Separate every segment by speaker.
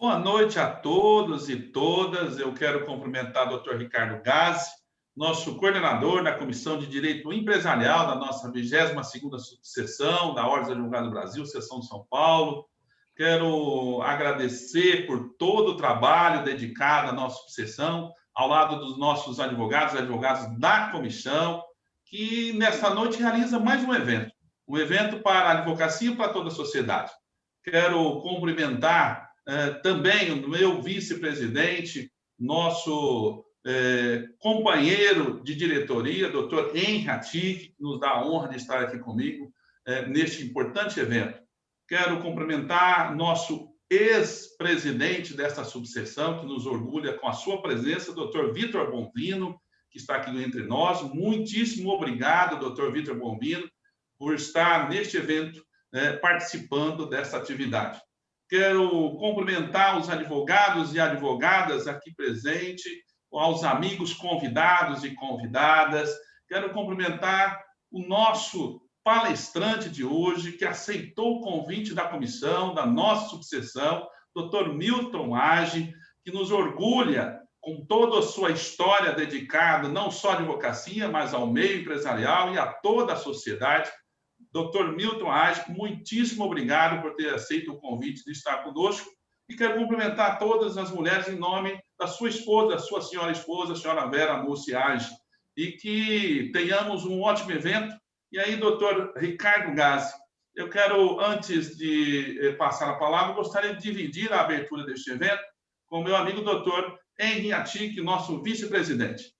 Speaker 1: Boa noite a todos e todas. Eu quero cumprimentar o Dr. Ricardo Gazzi, nosso coordenador da Comissão de Direito Empresarial da nossa 22ª subseção da Ordem dos Advogados do Brasil, seção de São Paulo. Quero agradecer por todo o trabalho dedicado à nossa subseção, ao lado dos nossos advogados e advogadas da comissão, que nesta noite realiza mais um evento para a advocacia e para toda a sociedade. Quero cumprimentar também o meu vice-presidente, nosso companheiro de diretoria, doutor Henri Atik, que nos dá a honra de estar aqui comigo neste importante evento. Quero cumprimentar nosso ex-presidente desta subseção, que nos orgulha com a sua presença, doutor Vitor Bonvino, que está aqui entre nós. Muitíssimo obrigado, doutor Vitor Bonvino, por estar neste evento, participando desta atividade. Quero cumprimentar os advogados e advogadas aqui presentes, aos amigos convidados e convidadas. Quero cumprimentar o nosso palestrante de hoje, que aceitou o convite da comissão, da nossa subseção, Dr. Milton Age, que nos orgulha com toda a sua história dedicada não só à advocacia, mas ao meio empresarial e a toda a sociedade. Dr. Milton Age, muitíssimo obrigado por ter aceito o convite de estar conosco e quero cumprimentar todas as mulheres em nome da sua esposa, sua senhora esposa, a senhora Vera Mussi Age, e que tenhamos um ótimo evento. E aí, doutor Ricardo Gazzi, eu quero, antes de passar a palavra, gostaria de dividir a abertura deste evento com o meu amigo doutor Henri Atik, nosso vice-presidente.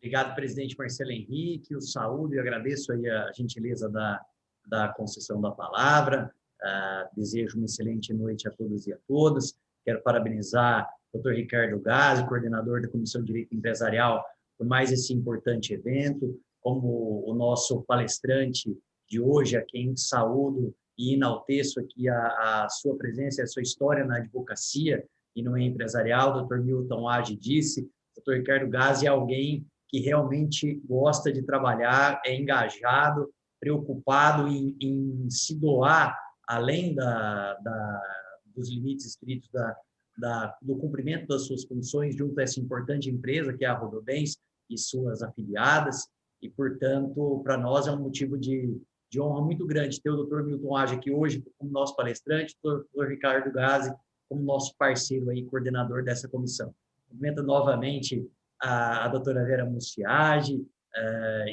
Speaker 2: Obrigado, presidente Marcelo Henrique, eu saúdo e agradeço aí a gentileza da concessão da palavra. Desejo uma excelente noite a todos e a todas. Quero parabenizar o Dr. Ricardo Gazzi, coordenador da Comissão de Direito Empresarial, por mais esse importante evento, como o nosso palestrante de hoje, a quem saúdo e enalteço aqui a sua presença e a sua história na advocacia e no meio empresarial. O Dr. Milton Age disse, o Dr. Ricardo Gazzi é alguém que realmente gosta de trabalhar, é engajado, preocupado em se doar, além dos limites estritos do cumprimento das suas funções junto a essa importante empresa que é a Rodobens e suas afiliadas, e, portanto, para nós é um motivo de honra muito grande ter o Dr. Milton Age aqui hoje como nosso palestrante, o Dr. Ricardo Gazzi como nosso parceiro aí, coordenador dessa comissão. Cumprimento novamente a doutora Vera Mussi Age,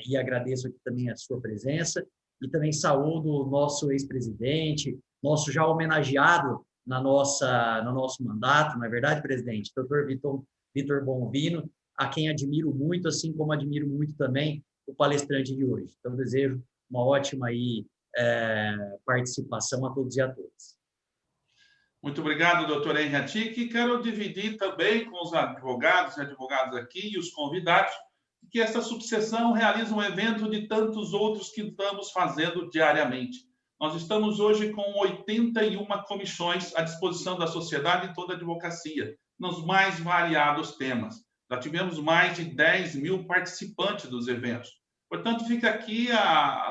Speaker 2: e agradeço aqui também a sua presença, e também saúdo o nosso ex-presidente, nosso já homenageado no nosso mandato, não é verdade, presidente? Doutor Vitor Bonvino, a quem admiro muito, assim como admiro muito também o palestrante de hoje. Então, desejo uma ótima aí, participação a todos e a todas.
Speaker 1: Muito obrigado, doutor Henri Atik. Quero dividir também com os advogados e advogadas aqui e os convidados que esta subseção realiza um evento de tantos outros que estamos fazendo diariamente. Nós estamos hoje com 81 comissões à disposição da sociedade e toda a advocacia, nos mais variados temas. Já tivemos mais de 10 mil participantes dos eventos. Portanto, fica aqui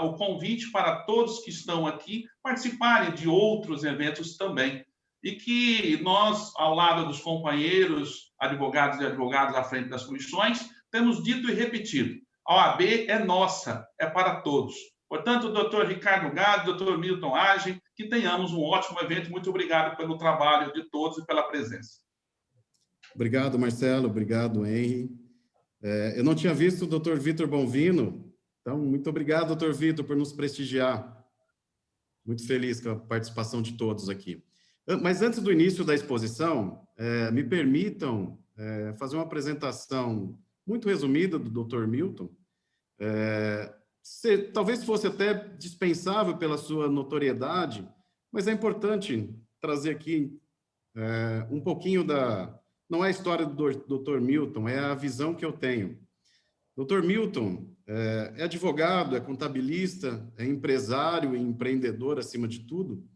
Speaker 1: o convite para todos que estão aqui participarem de outros eventos também. E que nós, ao lado dos companheiros, advogados e advogadas à frente das comissões, temos dito e repetido, a OAB é nossa, é para todos. Portanto, doutor Ricardo Gazzi, doutor Milton Age, que tenhamos um ótimo evento. Muito obrigado pelo trabalho de todos e pela presença.
Speaker 3: Obrigado, Marcelo. Obrigado, Henri. Eu não tinha visto o doutor Vitor Bonvino, então, muito obrigado, doutor Vitor, por nos prestigiar. Muito feliz com a participação de todos aqui. Mas antes do início da exposição, me permitam fazer uma apresentação muito resumida do Dr. Milton. Talvez fosse até dispensável pela sua notoriedade, mas é importante trazer aqui um pouquinho não é a história do Dr. Milton, é a visão que eu tenho. Dr. Milton é advogado, é contabilista, é empresário e empreendedor acima de tudo,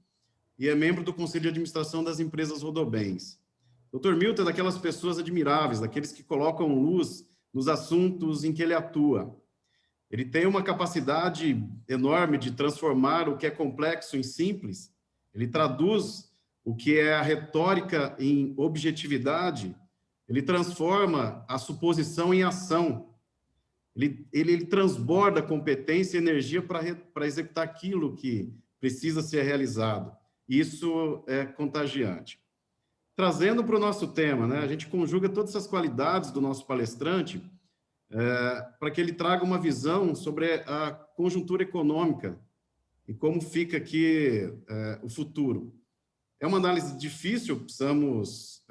Speaker 3: e é membro do Conselho de Administração das empresas Rodobens. Dr. Milton é daquelas pessoas admiráveis, daqueles que colocam luz nos assuntos em que ele atua. Ele tem uma capacidade enorme de transformar o que é complexo em simples ele traduz o que é a retórica em objetividade, ele transforma a suposição em ação. Ele transborda competência e energia para executar aquilo que precisa ser realizado. Isso é contagiante. Trazendo para o nosso tema, né, a gente conjuga todas essas qualidades do nosso palestrante para que ele traga uma visão sobre a conjuntura econômica e como fica aqui o futuro. É uma análise difícil, precisamos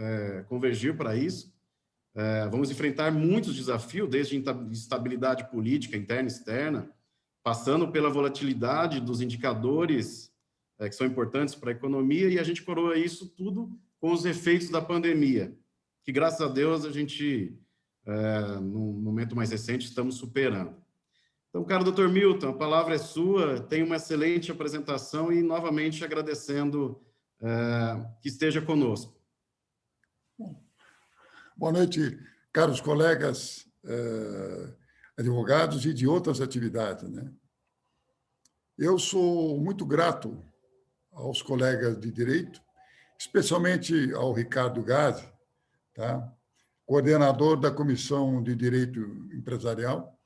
Speaker 3: convergir para isso. Vamos enfrentar muitos desafios, desde instabilidade política interna e externa, passando pela volatilidade dos indicadores que são importantes para a economia, e a gente coroa isso tudo com os efeitos da pandemia, que, graças a Deus, a gente, no momento mais recente, estamos superando. Então, caro Dr. Milton, a palavra é sua, tem uma excelente apresentação e, novamente, agradecendo que esteja conosco.
Speaker 4: Boa noite, caros colegas advogados e de outras atividades, né? Eu sou muito grato aos colegas de direito, especialmente ao Ricardo Gazzi, tá? Coordenador da Comissão de Direito Empresarial,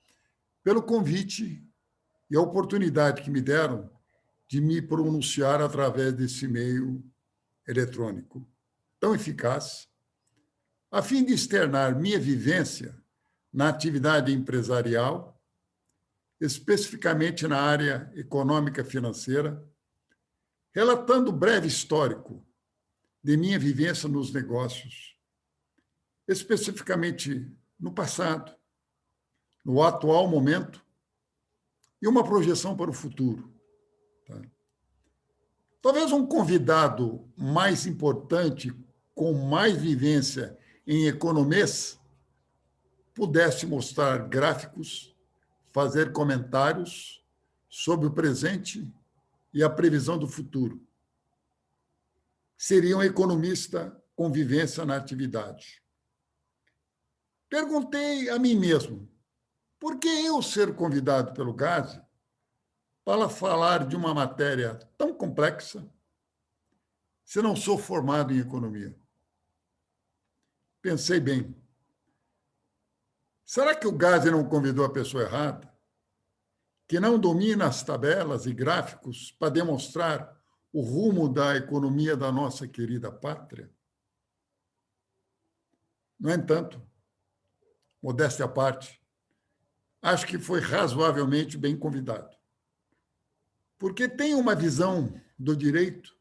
Speaker 4: pelo convite e a oportunidade que me deram de me pronunciar através desse meio eletrônico tão eficaz, a fim de externar minha vivência na atividade empresarial, especificamente na área econômica financeira, relatando breve histórico de minha vivência nos negócios, especificamente no passado, no atual momento e uma projeção para o futuro. Tá? Talvez um convidado mais importante, com mais vivência em economês, pudesse mostrar gráficos, fazer comentários sobre o presente e a previsão do futuro. Seria um economista com vivência na atividade. Perguntei a mim mesmo, por que eu ser convidado pelo Gazzi para falar de uma matéria tão complexa se não sou formado em economia? Pensei bem. Será que o Gazzi não convidou a pessoa errada? Que não domina as tabelas e gráficos para demonstrar o rumo da economia da nossa querida pátria? No entanto, modéstia à parte, acho que foi razoavelmente bem convidado. Porque tem uma visão do direito,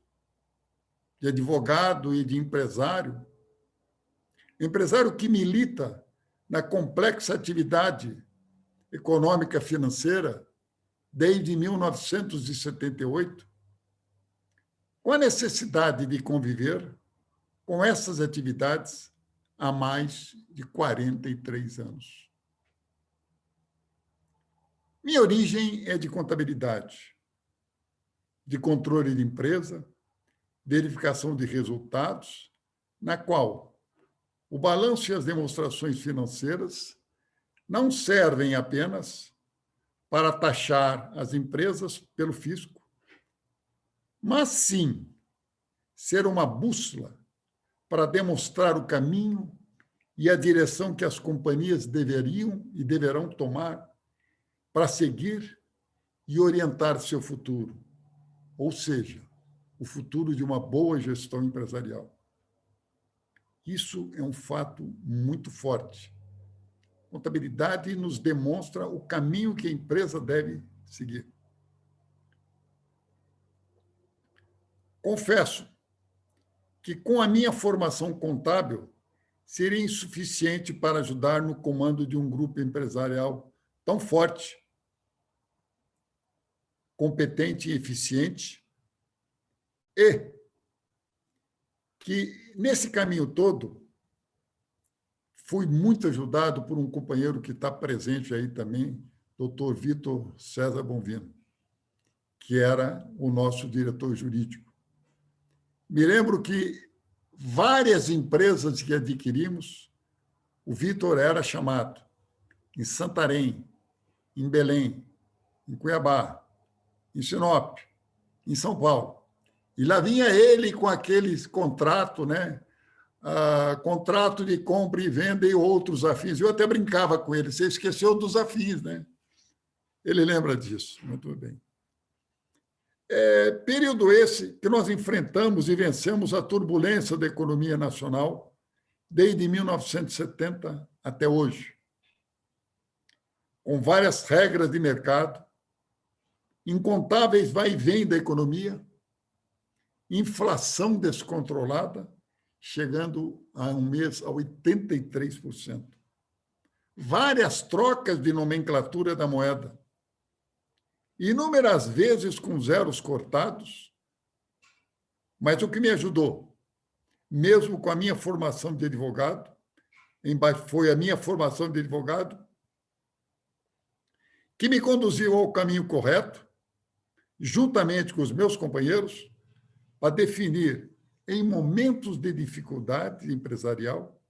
Speaker 4: de advogado e de empresário que milita na complexa atividade econômica financeira desde 1978, com a necessidade de conviver com essas atividades há mais de 43 anos. Minha origem é de contabilidade, de controle de empresa, verificação de resultados, na qual o balanço e as demonstrações financeiras não servem apenas para taxar as empresas pelo fisco, mas sim ser uma bússola para demonstrar o caminho e a direção que as companhias deveriam e deverão tomar para seguir e orientar seu futuro, ou seja, o futuro de uma boa gestão empresarial. Isso é um fato muito forte. Contabilidade nos demonstra o caminho que a empresa deve seguir. Confesso que, com a minha formação contábil, seria insuficiente para ajudar no comando de um grupo empresarial tão forte, competente e eficiente, e que, nesse caminho todo, fui muito ajudado por um companheiro que está presente aí também, Dr. Vitor César Bonvino, que era o nosso diretor jurídico. Me lembro que várias empresas que adquirimos, o Vitor era chamado em Santarém, em Belém, em Cuiabá, em Sinop, em São Paulo. E lá vinha ele com aqueles contratos, né? Contrato de compra e venda e outros afins. Eu até brincava com ele, você esqueceu dos afins, né? Ele lembra disso, muito bem. Período esse que nós enfrentamos e vencemos a turbulência da economia nacional desde 1970 até hoje, com várias regras de mercado, incontáveis vai e vem da economia, inflação descontrolada, chegando a um mês a 83%. Várias trocas de nomenclatura da moeda, inúmeras vezes com zeros cortados, mas o que me ajudou, mesmo com a minha formação de advogado, foi a minha formação de advogado, que me conduziu ao caminho correto, juntamente com os meus companheiros, para definir, em momentos de dificuldade empresarial,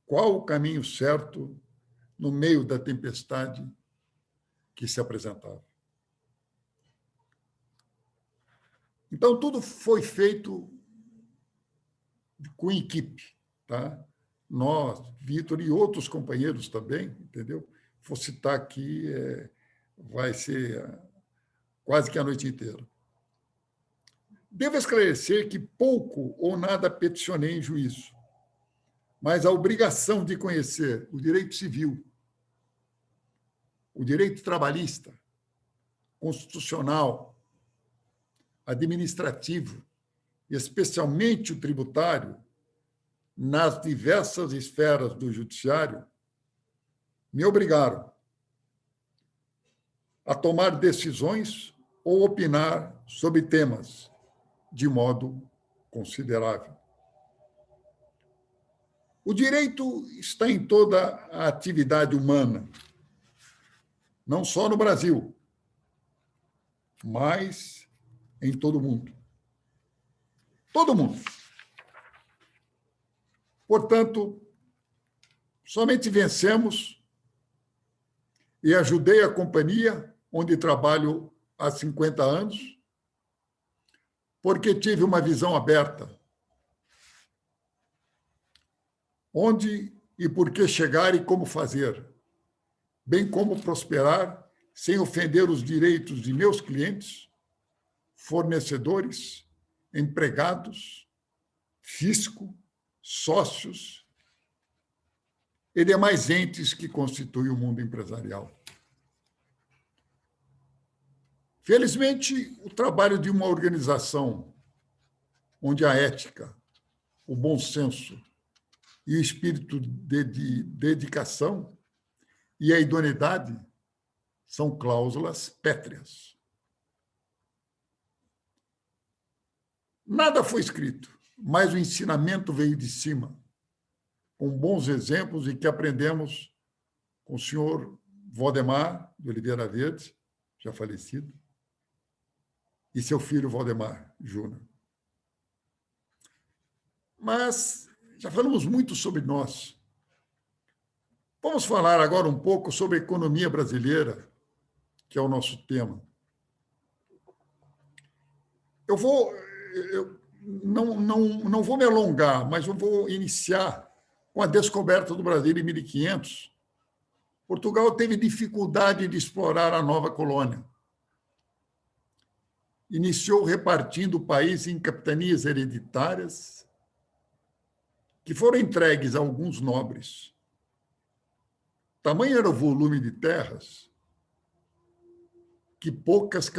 Speaker 4: qual o caminho certo no meio da tempestade que se apresentava. Então, tudo foi feito com equipe, tá? Nós, Vitor e outros companheiros também, entendeu? Vou citar aqui, vai ser quase que a noite inteira. Devo esclarecer que pouco ou nada peticionei em juízo, mas a obrigação de conhecer o direito civil, o direito trabalhista, constitucional, administrativo, e especialmente o tributário, nas diversas esferas do judiciário, me obrigaram a tomar decisões ou opinar sobre temas de modo considerável. O direito está em toda a atividade humana, não só no Brasil, mas em todo o mundo. Todo mundo. Portanto, somente vencemos e ajudei a companhia, onde trabalho há 50 anos, porque tive uma visão aberta. Onde e por que chegar e como fazer, bem como prosperar sem ofender os direitos de meus clientes, fornecedores, empregados, fisco, sócios e demais entes que constituem o mundo empresarial. Felizmente, o trabalho de uma organização onde a ética, o bom senso e o espírito de dedicação e a idoneidade são cláusulas pétreas. Nada foi escrito, mas o ensinamento veio de cima, com bons exemplos e que aprendemos com o senhor Valdemar de Oliveira Verde, já falecido, e seu filho Valdemar Júnior. Mas já falamos muito sobre nós. Vamos falar agora um pouco sobre a economia brasileira, que é o nosso tema. Eu não vou me alongar, mas eu vou iniciar com a descoberta do Brasil em 1500. Portugal teve dificuldade de explorar a nova colônia. Iniciou repartindo o país em capitanias hereditárias que foram entregues a alguns nobres. Tamanho era o volume de terras que poucas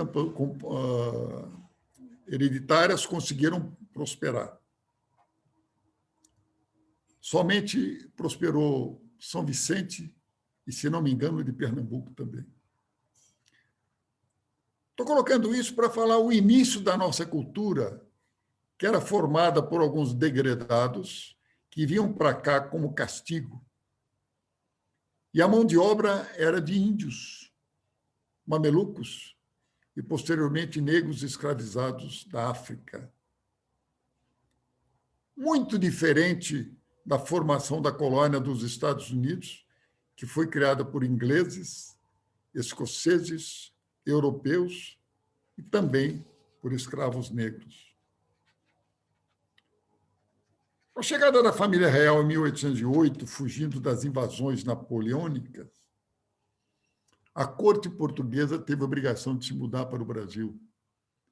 Speaker 4: hereditárias conseguiram prosperar. Somente prosperou São Vicente e, se não me engano, de Pernambuco também. Estou colocando isso para falar o início da nossa cultura, que era formada por alguns degredados que vinham para cá como castigo. E a mão de obra era de índios, mamelucos e, posteriormente, negros escravizados da África. Muito diferente da formação da colônia dos Estados Unidos, que foi criada por ingleses, escoceses, europeus e também por escravos negros. Com a chegada da família real em 1808, fugindo das invasões napoleônicas, a corte portuguesa teve a obrigação de se mudar para o Brasil,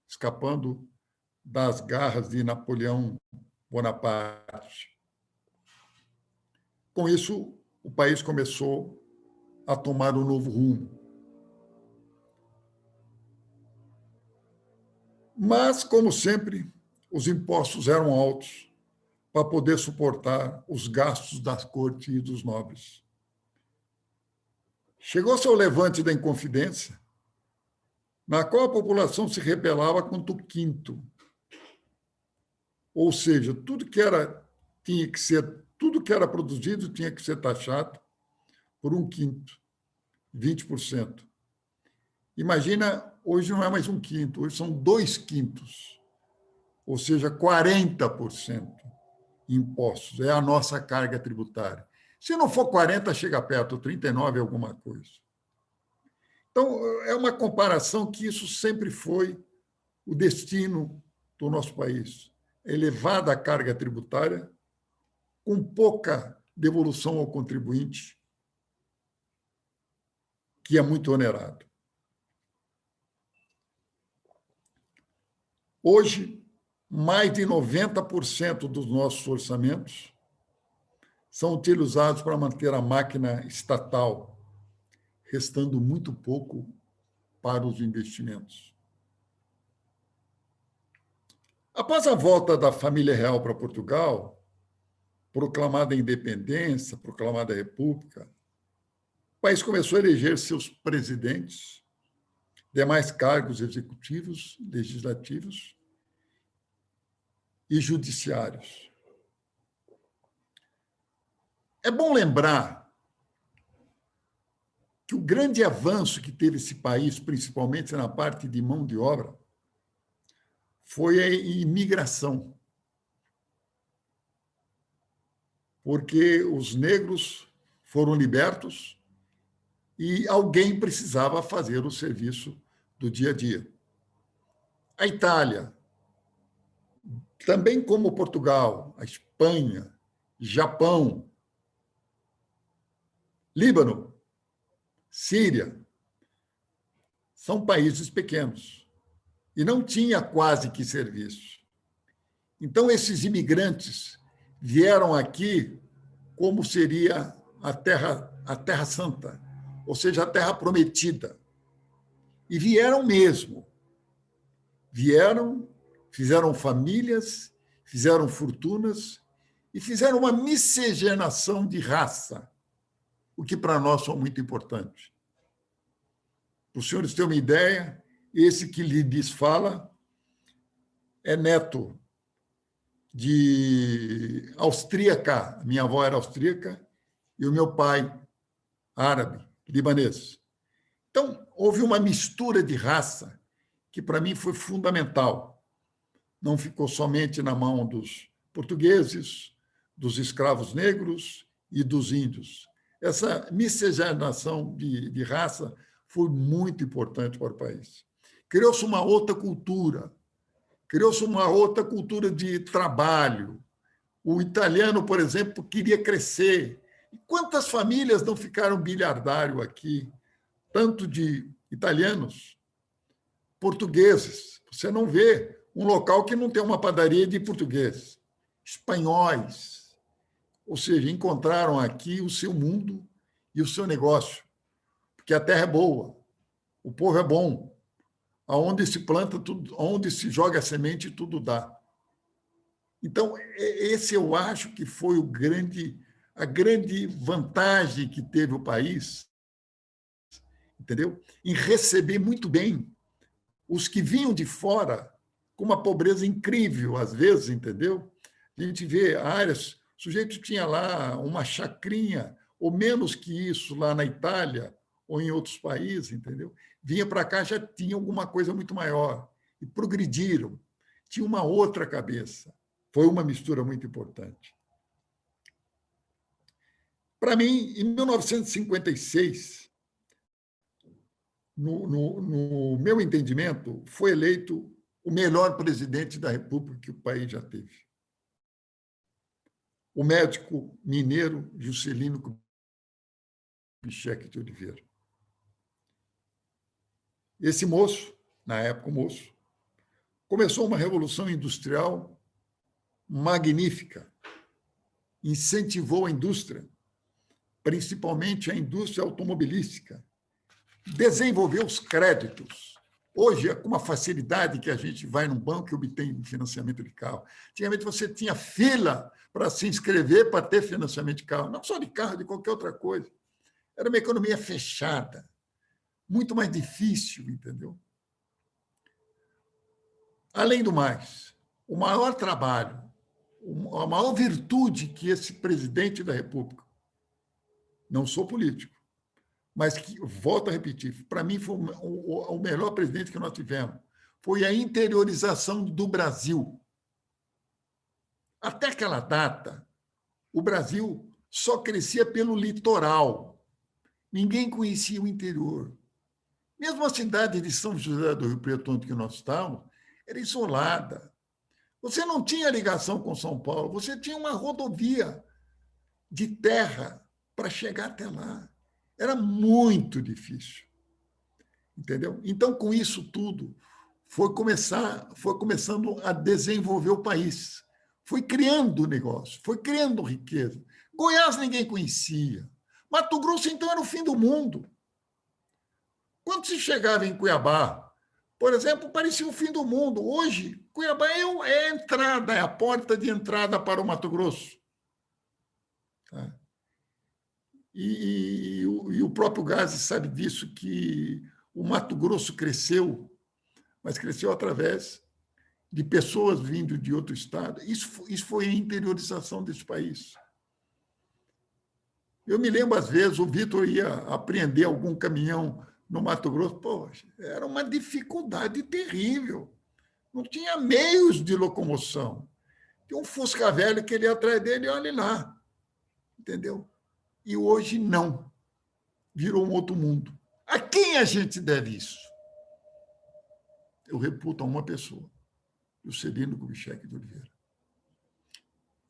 Speaker 4: escapando das garras de Napoleão Bonaparte. Com isso, o país começou a tomar um novo rumo. Mas, como sempre, os impostos eram altos para poder suportar os gastos da corte e dos nobres. Chegou-se ao levante da Inconfidência, na qual a população se rebelava contra o quinto. Ou seja, tudo que era produzido tinha que ser taxado por um quinto, 20%. Imagina, hoje não é mais um quinto, hoje são 2/5, ou seja, 40% impostos. É a nossa carga tributária. Se não for 40, chega perto, 39 alguma coisa. Então, é uma comparação que isso sempre foi o destino do nosso país. Elevada a carga tributária, com pouca devolução ao contribuinte, que é muito onerado. Hoje, mais de 90% dos nossos orçamentos são utilizados para manter a máquina estatal, restando muito pouco para os investimentos. Após a volta da família real para Portugal, proclamada a independência, proclamada a república, o país começou a eleger seus presidentes, demais cargos executivos, legislativos e judiciários. É bom lembrar que o grande avanço que teve esse país, principalmente na parte de mão de obra, foi a imigração. Porque os negros foram libertos e alguém precisava fazer o serviço do dia a dia. A Itália, também como Portugal, a Espanha, Japão, Líbano, Síria, são países pequenos e não tinha quase que serviço. Então, esses imigrantes vieram aqui como seria a Terra Santa, ou seja, a Terra Prometida. E vieram mesmo. Vieram, fizeram famílias, fizeram fortunas e fizeram uma miscigenação de raça, o que para nós foi muito importante. Para os senhores terem uma ideia, esse que lhes fala é neto de austríaca. Minha avó era austríaca e o meu pai, árabe, libanês. Então, houve uma mistura de raça que, para mim, foi fundamental. Não ficou somente na mão dos portugueses, dos escravos negros e dos índios. Essa miscigenação de raça foi muito importante para o país. Criou-se uma outra cultura, de trabalho. O italiano, por exemplo, queria crescer. E quantas famílias não ficaram bilhardário aqui? Tanto de italianos, portugueses. Você não vê um local que não tem uma padaria de português. Espanhóis. Ou seja, encontraram aqui o seu mundo e o seu negócio. Porque a terra é boa, o povo é bom. Aonde se planta, tudo, onde se joga a semente, tudo dá. Então, esse eu acho que foi a grande vantagem que teve o país, entendeu? Em receber muito bem os que vinham de fora com uma pobreza incrível, às vezes, entendeu? A gente vê áreas, o sujeito tinha lá uma chacrinha, ou menos que isso, lá na Itália, ou em outros países, entendeu? Vinha para cá, já tinha alguma coisa muito maior. E progrediram. Tinha uma outra cabeça. Foi uma mistura muito importante. Para mim, em 1956, no meu entendimento, foi eleito o melhor presidente da República que o país já teve. o médico mineiro Juscelino Kubitschek de Oliveira. Esse moço, na época, começou uma revolução industrial magnífica, incentivou a indústria, principalmente a indústria automobilística, desenvolveu os créditos. Hoje, é com uma facilidade que a gente vai num banco e obtém financiamento de carro. Antigamente, você tinha fila para se inscrever para ter financiamento de carro, não só de carro, de qualquer outra coisa. Era uma economia fechada, muito mais difícil, entendeu? Além do mais, o maior trabalho, a maior virtude que esse presidente da República, não sou político, mas que, volto a repetir, para mim foi o melhor presidente que nós tivemos, foi a interiorização do Brasil. Até aquela data, o Brasil só crescia pelo litoral. Ninguém conhecia o interior. Mesmo a cidade de São José do Rio Preto, onde nós estávamos, era isolada. Você não tinha ligação com São Paulo, você tinha uma rodovia de terra para chegar até lá. Era muito difícil. Entendeu? Então, com isso tudo, foi começando a desenvolver o país. Foi criando negócio, foi criando riqueza. Goiás ninguém conhecia. Mato Grosso, então, era o fim do mundo. Quando se chegava em Cuiabá, por exemplo, parecia o fim do mundo. Hoje, Cuiabá é a entrada, é a porta de entrada para o Mato Grosso. Tá? E o próprio Gassi sabe disso, que o Mato Grosso cresceu, mas cresceu através de pessoas vindo de outro estado. Isso foi a interiorização desse país. Eu me lembro, às vezes, o Vitor ia apreender algum caminhão no Mato Grosso, poxa, era uma dificuldade terrível. Não tinha meios de locomoção. Tinha um Fusca velho que ele ia atrás dele e olha lá. Entendeu? E hoje não. Virou um outro mundo. A quem a gente deve isso? Eu reputo a uma pessoa, Juscelino Kubitschek de Oliveira.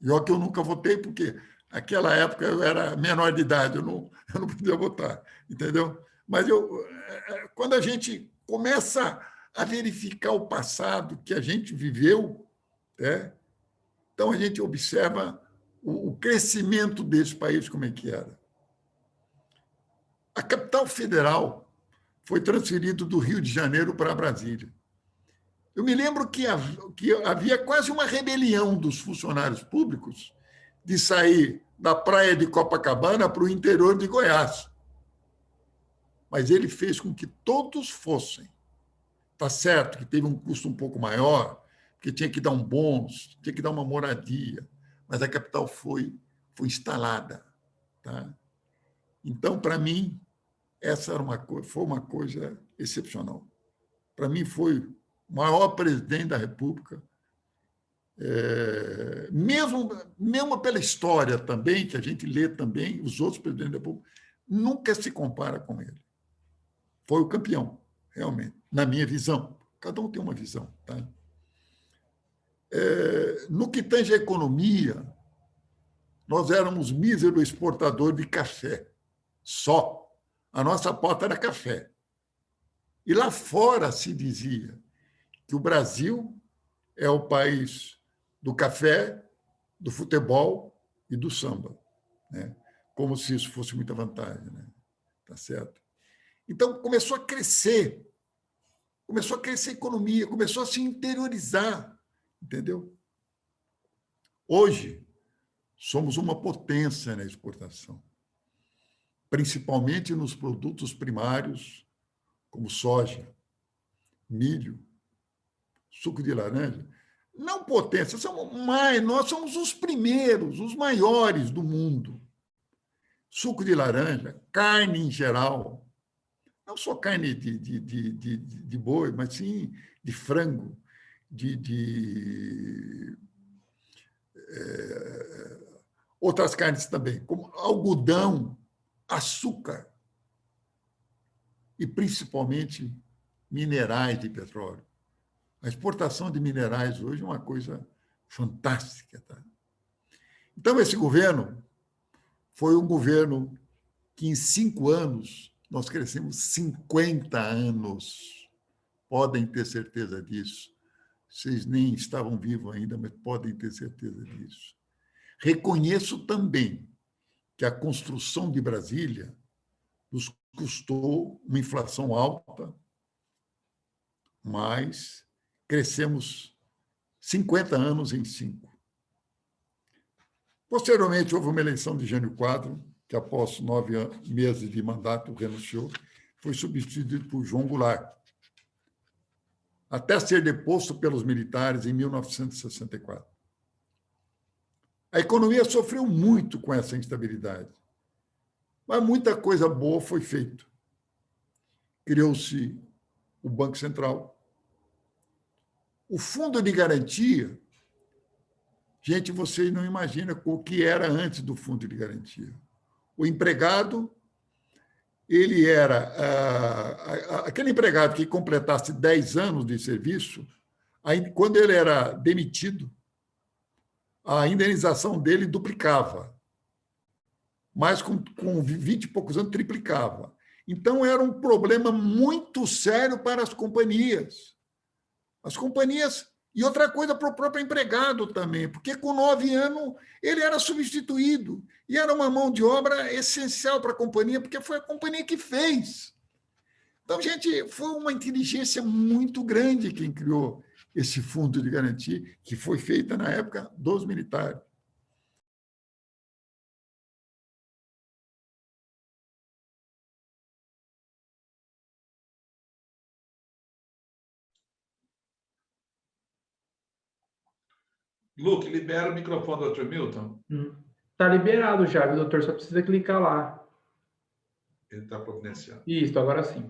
Speaker 4: E olha que eu nunca votei, porque naquela época eu era menor de idade, eu não podia votar, entendeu? Mas quando a gente começa a verificar o passado que a gente viveu, então a gente observa o crescimento desse país, como é que era. A capital federal foi transferida do Rio de Janeiro para Brasília. Eu me lembro que havia quase uma rebelião dos funcionários públicos de sair da praia de Copacabana para o interior de Goiás. Mas ele fez com que todos fossem. Está certo que teve um custo um pouco maior, porque tinha que dar um bônus, tinha que dar uma moradia, mas a capital foi instalada. Tá? Então, para mim, essa foi uma coisa excepcional. Para mim, foi o maior presidente da República, mesmo pela história também, que a gente lê também, os outros presidentes da República, nunca se compara com ele. Foi o campeão, realmente, na minha visão. Cada um tem uma visão. Tá? No que tange à economia, nós éramos mísero exportador de café, só. A nossa porta era café. E lá fora se dizia que o Brasil é o país do café, do futebol e do samba, né? Como se isso fosse muita vantagem, né? Tá certo? Então, começou a crescer a economia, começou a se interiorizar, entendeu? Hoje, somos uma potência na exportação, principalmente nos produtos primários, como soja, milho, suco de laranja. Não potência, nós somos os primeiros, os maiores do mundo. Suco de laranja, carne em geral, não só carne de boi, mas sim de frango, outras carnes também, como algodão, açúcar e, principalmente, minerais de petróleo. A exportação de minerais hoje é uma coisa fantástica. Tá? Então, esse governo foi um governo que, em 5 anos, nós crescemos 50 anos. Podem ter certeza disso. Vocês nem estavam vivos ainda, mas podem ter certeza disso. Reconheço também que a construção de Brasília nos custou uma inflação alta, mas crescemos 50 anos em 5. Posteriormente, houve uma eleição de Jânio Quadros, que, após 9 meses de mandato, renunciou, foi substituído por João Goulart, até ser deposto pelos militares em 1964. A economia sofreu muito com essa instabilidade, mas muita coisa boa foi feita. Criou-se o Banco Central, o Fundo de Garantia. Gente, vocês não imaginam o que era antes do Fundo de Garantia. O empregado, ele era aquele empregado que completasse 10 anos de serviço, aí, quando ele era demitido, a indenização dele duplicava, mas com 20 e poucos anos triplicava. Então, era um problema muito sério para as companhias. As companhias... E outra coisa para o próprio empregado também, porque com 9 anos ele era substituído, e era uma mão de obra essencial para a companhia, porque foi a companhia que fez. Então, gente, foi uma inteligência muito grande quem criou esse fundo de garantia, que foi feita na época dos militares.
Speaker 1: Luke, libera o microfone do Dr. Milton.
Speaker 5: Tá liberado já, viu, doutor? Só precisa clicar lá.
Speaker 1: Ele está providenciando.
Speaker 5: Isso, agora sim.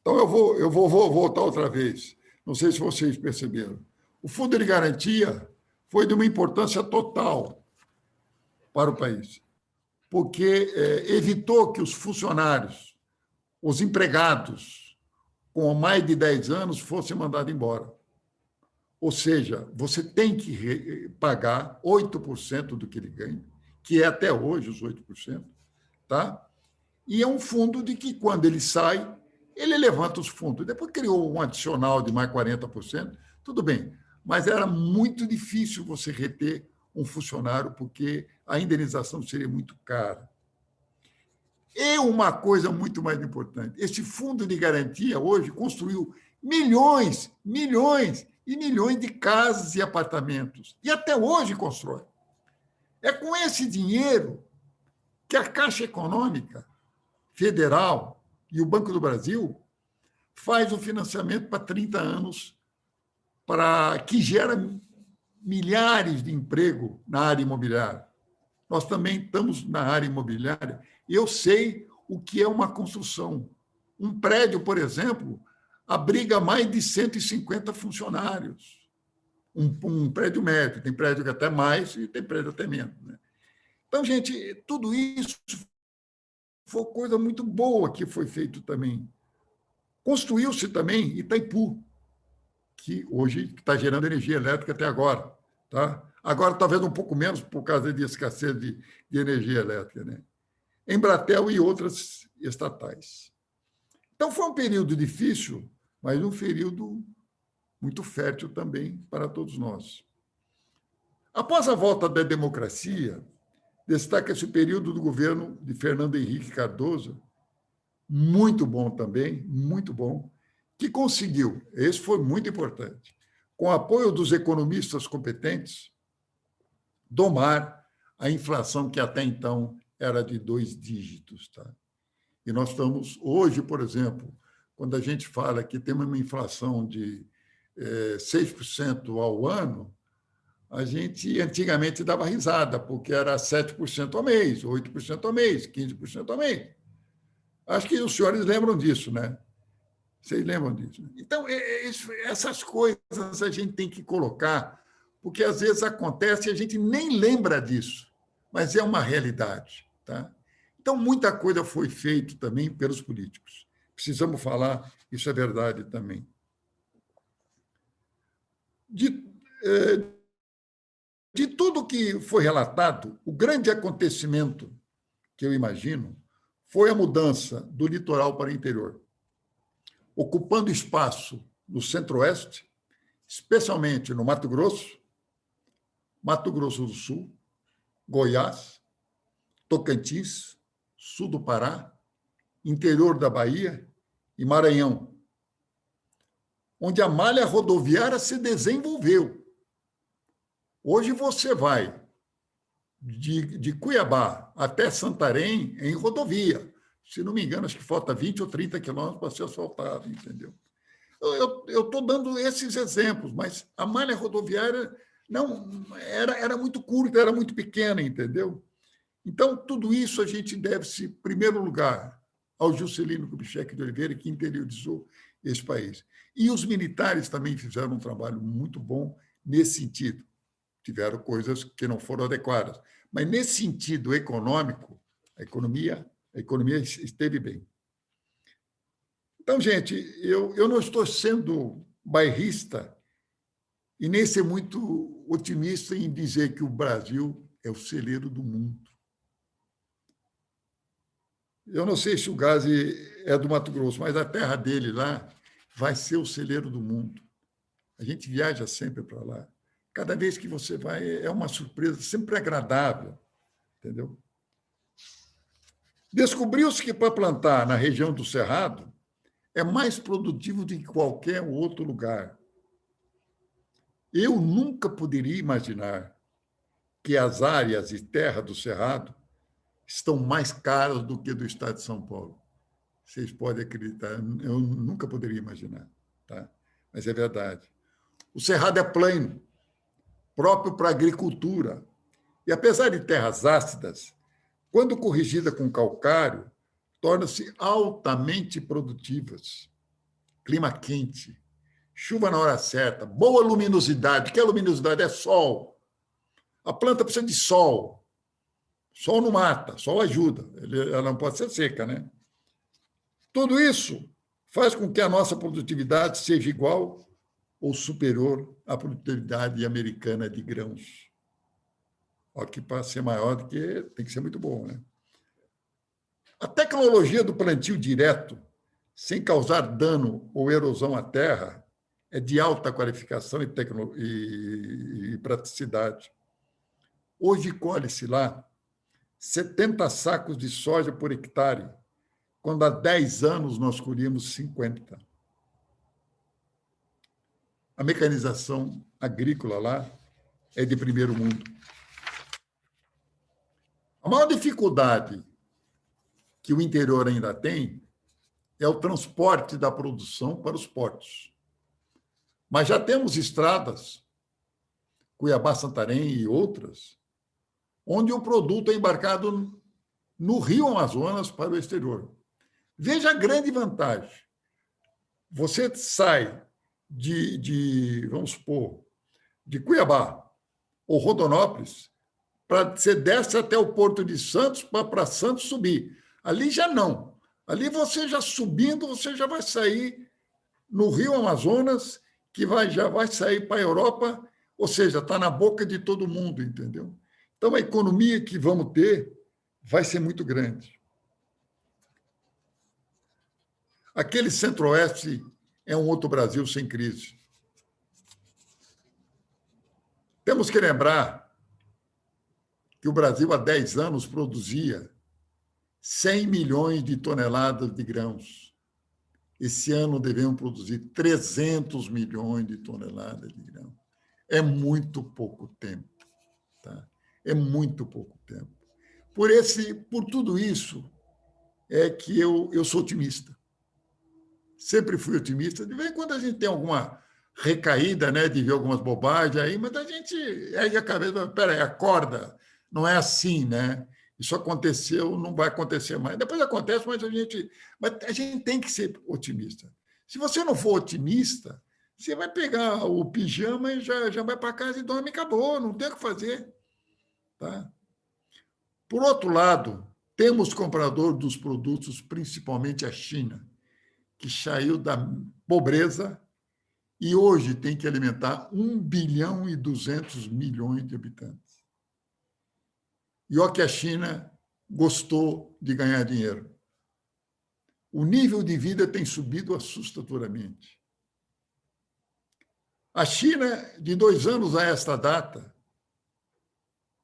Speaker 4: Então, eu vou voltar outra vez. Não sei se vocês perceberam. O Fundo de Garantia foi de uma importância total para o país, porque evitou que os funcionários, os empregados com mais de 10 anos fossem mandados embora. Ou seja, você tem que pagar 8% do que ele ganha, que é até hoje os 8%, tá? E é um fundo de que, quando ele sai, ele levanta os fundos. Depois criou um adicional de mais 40%, tudo bem, mas era muito difícil você reter um funcionário, porque a indenização seria muito cara. E uma coisa muito mais importante, esse fundo de garantia hoje construiu milhões e milhões de casas e apartamentos, e até hoje constrói. É com esse dinheiro que a Caixa Econômica Federal e o Banco do Brasil faz o financiamento para 30 anos, que gera milhares de empregos na área imobiliária. Nós também estamos na área imobiliária, e eu sei o que é uma construção. Um prédio, por exemplo, abriga mais de 150 funcionários. Um prédio médio, tem prédio que até mais e tem prédio até menos, né? Então, gente, tudo isso foi coisa muito boa que foi feito também. Construiu-se também Itaipu, que hoje está gerando energia elétrica até agora. Tá? Agora, talvez um pouco menos por causa de escassez de energia elétrica, né? Embratel e outras estatais. Então, foi um período difícil, mas um período muito fértil também para todos nós. Após a volta da democracia, destaca-se o período do governo de Fernando Henrique Cardoso, muito bom também, muito bom, que conseguiu, esse foi muito importante, com o apoio dos economistas competentes, domar a inflação que até então era de 2 dígitos. Tá? E nós estamos, hoje, por exemplo, quando a gente fala que temos uma inflação de 6% ao ano, a gente antigamente dava risada, porque era 7% ao mês, 8% ao mês, 15% ao mês. Acho que os senhores lembram disso, né? Vocês lembram disso? Então, essas coisas a gente tem que colocar, porque às vezes acontece e a gente nem lembra disso, mas é uma realidade. Tá? Então, muita coisa foi feita também pelos políticos. Precisamos falar, isso é verdade também. De tudo que foi relatado, o grande acontecimento que eu imagino foi a mudança do litoral para o interior, ocupando espaço no Centro-Oeste, especialmente no Mato Grosso do Sul, Goiás, Tocantins, sul do Pará, interior da Bahia e Maranhão, onde a malha rodoviária se desenvolveu. Hoje você vai de Cuiabá até Santarém em rodovia. Se não me engano, acho que falta 20 ou 30 quilômetros para ser asfaltado, entendeu? Eu estou dando esses exemplos, mas a malha rodoviária não era muito curta, era muito pequena, entendeu? Então, tudo isso a gente deve-se, em primeiro lugar, ao Juscelino Kubitschek de Oliveira, que interiorizou esse país. E os militares também fizeram um trabalho muito bom nesse sentido. Tiveram coisas que não foram adequadas. Mas, nesse sentido econômico, a economia esteve bem. Então, gente, eu não estou sendo bairrista e nem ser muito otimista em dizer que o Brasil é o celeiro do mundo. Eu não sei se o Gazi é do Mato Grosso, mas a terra dele lá vai ser o celeiro do mundo. A gente viaja sempre para lá. Cada vez que você vai, é uma surpresa, sempre agradável, entendeu? Descobriu-se que para plantar na região do Cerrado é mais produtivo do que qualquer outro lugar. Eu nunca poderia imaginar que as áreas de terra do Cerrado estão mais caras do que do estado de São Paulo. Vocês podem acreditar, eu nunca poderia imaginar, tá? Mas é verdade. O Cerrado é plano, próprio para a agricultura. E, apesar de terras ácidas, quando corrigida com calcário, tornam-se altamente produtivas. Clima quente, chuva na hora certa, boa luminosidade. O que é luminosidade? É sol. A planta precisa de sol. Sol não mata, sol ajuda. Ela não pode ser seca, né? Tudo isso faz com que a nossa produtividade seja igual ou superior à produtividade americana de grãos. Ó, que para ser maior do que tem que ser muito bom, né? A tecnologia do plantio direto, sem causar dano ou erosão à terra, é de alta qualificação e praticidade. Hoje colhe-se lá 70 sacos de soja por hectare, quando há 10 anos nós colhíamos 50. A mecanização agrícola lá é de primeiro mundo. A maior dificuldade que o interior ainda tem é o transporte da produção para os portos. Mas já temos estradas, Cuiabá, Santarém e outras, onde o produto é embarcado no Rio Amazonas para o exterior. Veja a grande vantagem. Você sai vamos supor, de Cuiabá ou Rondonópolis, você desce até o Porto de Santos, para Santos subir. Ali já não. Ali você já subindo, você já vai sair no Rio Amazonas, que já vai sair para a Europa, ou seja, está na boca de todo mundo, entendeu? Então, a economia que vamos ter vai ser muito grande. Aquele Centro-Oeste é um outro Brasil sem crise. Temos que lembrar que o Brasil, há 10 anos, produzia 100 milhões de toneladas de grãos. Esse ano devemos produzir 300 milhões de toneladas de grãos. É muito pouco tempo. Tá? É muito pouco tempo. Por tudo isso, é que eu sou otimista. Sempre fui otimista. De vez em quando a gente tem alguma recaída, né, de ver algumas bobagens aí, mas a gente ergue a cabeça, peraí, acorda, não é assim, né? Isso aconteceu, não vai acontecer mais. Depois acontece, mas a gente tem que ser otimista. Se você não for otimista, você vai pegar o pijama e já vai para casa e dorme e acabou, não tem o que fazer. Tá? Por outro lado, temos comprador dos produtos, principalmente a China, que saiu da pobreza e hoje tem que alimentar 1 bilhão e 200 milhões de habitantes. E olha que a China gostou de ganhar dinheiro. O nível de vida tem subido assustadoramente. A China, de 2 anos a esta data,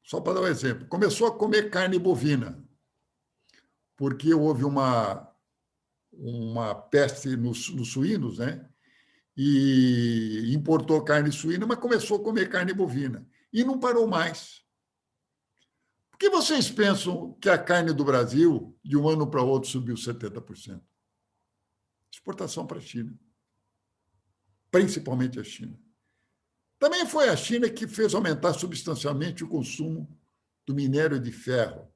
Speaker 4: só para dar um exemplo, começou a comer carne bovina, porque houve uma peste nos suínos, né? E importou carne suína, mas começou a comer carne bovina. E não parou mais. Por que vocês pensam que a carne do Brasil, de um ano para outro, subiu 70%? Exportação para a China. Principalmente a China. Também foi a China que fez aumentar substancialmente o consumo do minério de ferro.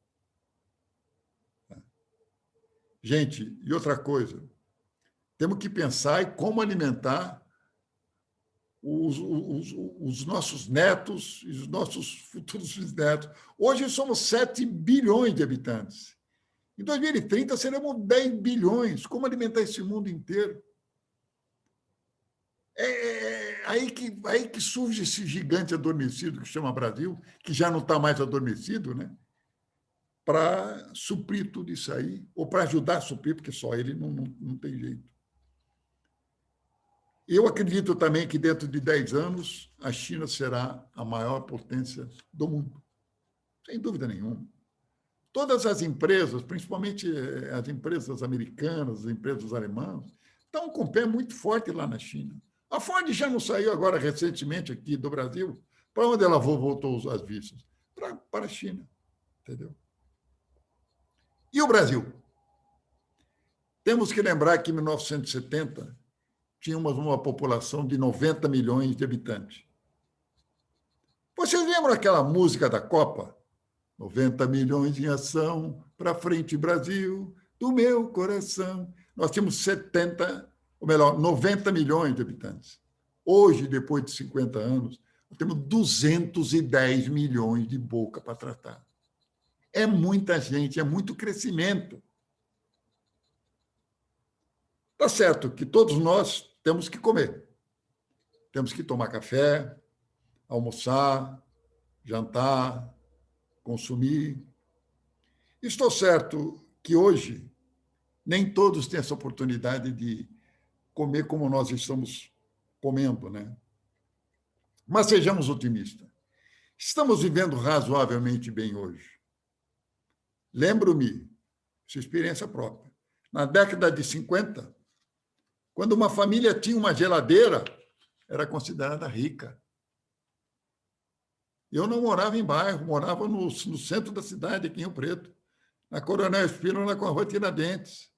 Speaker 4: Gente, e outra coisa, temos que pensar em como alimentar os nossos netos e os nossos futuros bisnetos. Hoje somos 7 bilhões de habitantes. Em 2030 seremos 10 bilhões. Como alimentar esse mundo inteiro? É aí que surge esse gigante adormecido que chama Brasil, que já não está mais adormecido, né? Para suprir tudo isso aí, ou para ajudar a suprir, porque só ele não tem jeito. Eu acredito também que dentro de 10 anos a China será a maior potência do mundo, sem dúvida nenhuma. Todas as empresas, principalmente as empresas americanas, as empresas alemãs, estão com o pé muito forte lá na China. A Ford já não saiu agora recentemente aqui do Brasil. Para onde ela voltou as vistas? Para a China, entendeu? E o Brasil? Temos que lembrar que em 1970 tínhamos uma população de 90 milhões de habitantes. Vocês lembram aquela música da Copa? 90 milhões em ação, para frente Brasil, do meu coração. Nós tínhamos 90 milhões de habitantes. Hoje, depois de 50 anos, nós temos 210 milhões de boca para tratar. É muita gente, é muito crescimento. Está certo que todos nós temos que comer. Temos que tomar café, almoçar, jantar, consumir. Estou certo que hoje nem todos têm essa oportunidade de comer como nós estamos comendo, né? Mas sejamos otimistas. Estamos vivendo razoavelmente bem hoje. Lembro-me, sua experiência própria, na década de 50, quando uma família tinha uma geladeira, era considerada rica. Eu não morava em bairro, morava no centro da cidade, aqui em Rio Preto, na Coronel Espínola, com a Rua Tiradentes.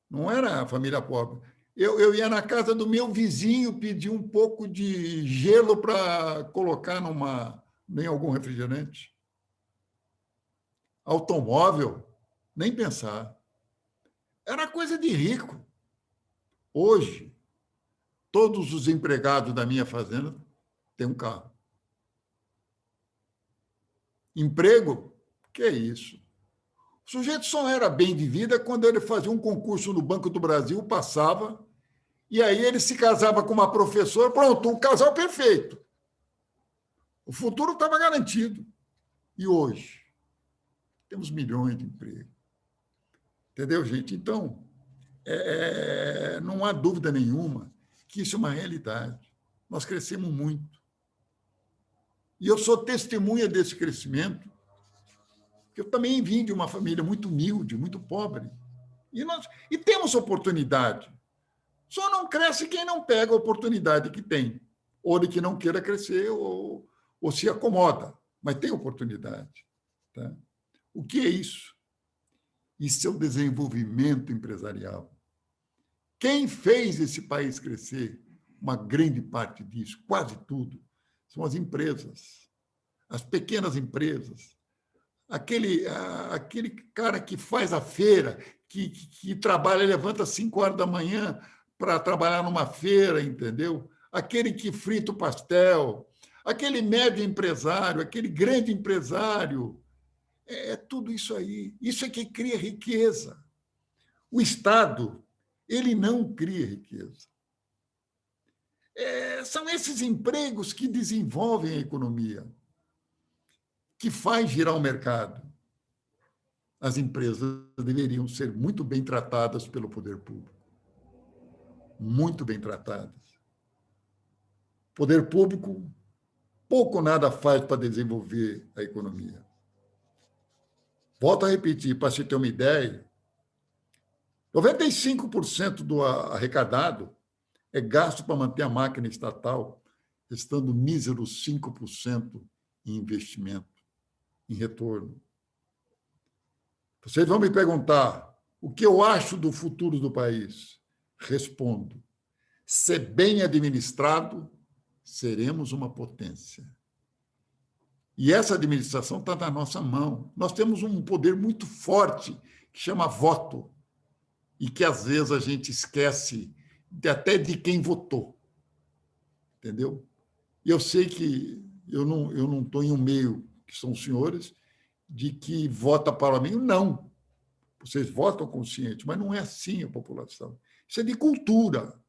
Speaker 4: Não era a família pobre. Eu ia na casa do meu vizinho pedir um pouco de gelo para colocar em algum refrigerante. Automóvel, nem pensar. Era coisa de rico. Hoje, todos os empregados da minha fazenda têm um carro. Emprego? Que é isso? O sujeito só era bem de vida quando ele fazia um concurso no Banco do Brasil, passava, e aí ele se casava com uma professora, pronto, um casal perfeito. O futuro estava garantido. E hoje? Temos milhões de empregos. Entendeu, gente? Então, não há dúvida nenhuma que isso é uma realidade. Nós crescemos muito. E eu sou testemunha desse crescimento, porque eu também vim de uma família muito humilde, muito pobre. E temos oportunidade. Só não cresce quem não pega a oportunidade que tem, ou de que não queira crescer, ou se acomoda, mas tem oportunidade. Tá? O que é isso? Isso é o desenvolvimento empresarial. Quem fez esse país crescer, uma grande parte disso, quase tudo, são as empresas, as pequenas empresas. Aquele cara que faz a feira, que trabalha, levanta às 5 horas da manhã para trabalhar numa feira, entendeu? Aquele que frita o pastel, aquele médio empresário, aquele grande empresário. É tudo isso aí. Isso é que cria riqueza. O Estado, ele não cria riqueza. São esses empregos que desenvolvem a economia, que faz girar o mercado. As empresas deveriam ser muito bem tratadas pelo poder público. Muito bem tratadas. O poder público pouco ou nada faz para desenvolver a economia. Volto a repetir, para se ter uma ideia, 95% do arrecadado é gasto para manter a máquina estatal, restando míseros 5% em investimento, em retorno. Vocês vão me perguntar o que eu acho do futuro do país. Respondo: se bem administrado, seremos uma potência. E essa administração está na nossa mão. Nós temos um poder muito forte que chama voto e que, às vezes, a gente esquece até de quem votou. Entendeu? E eu sei que eu não estou em um meio, que são os senhores, de que vota para mim. Não. Vocês votam consciente, mas não é assim a população. Isso é de cultura.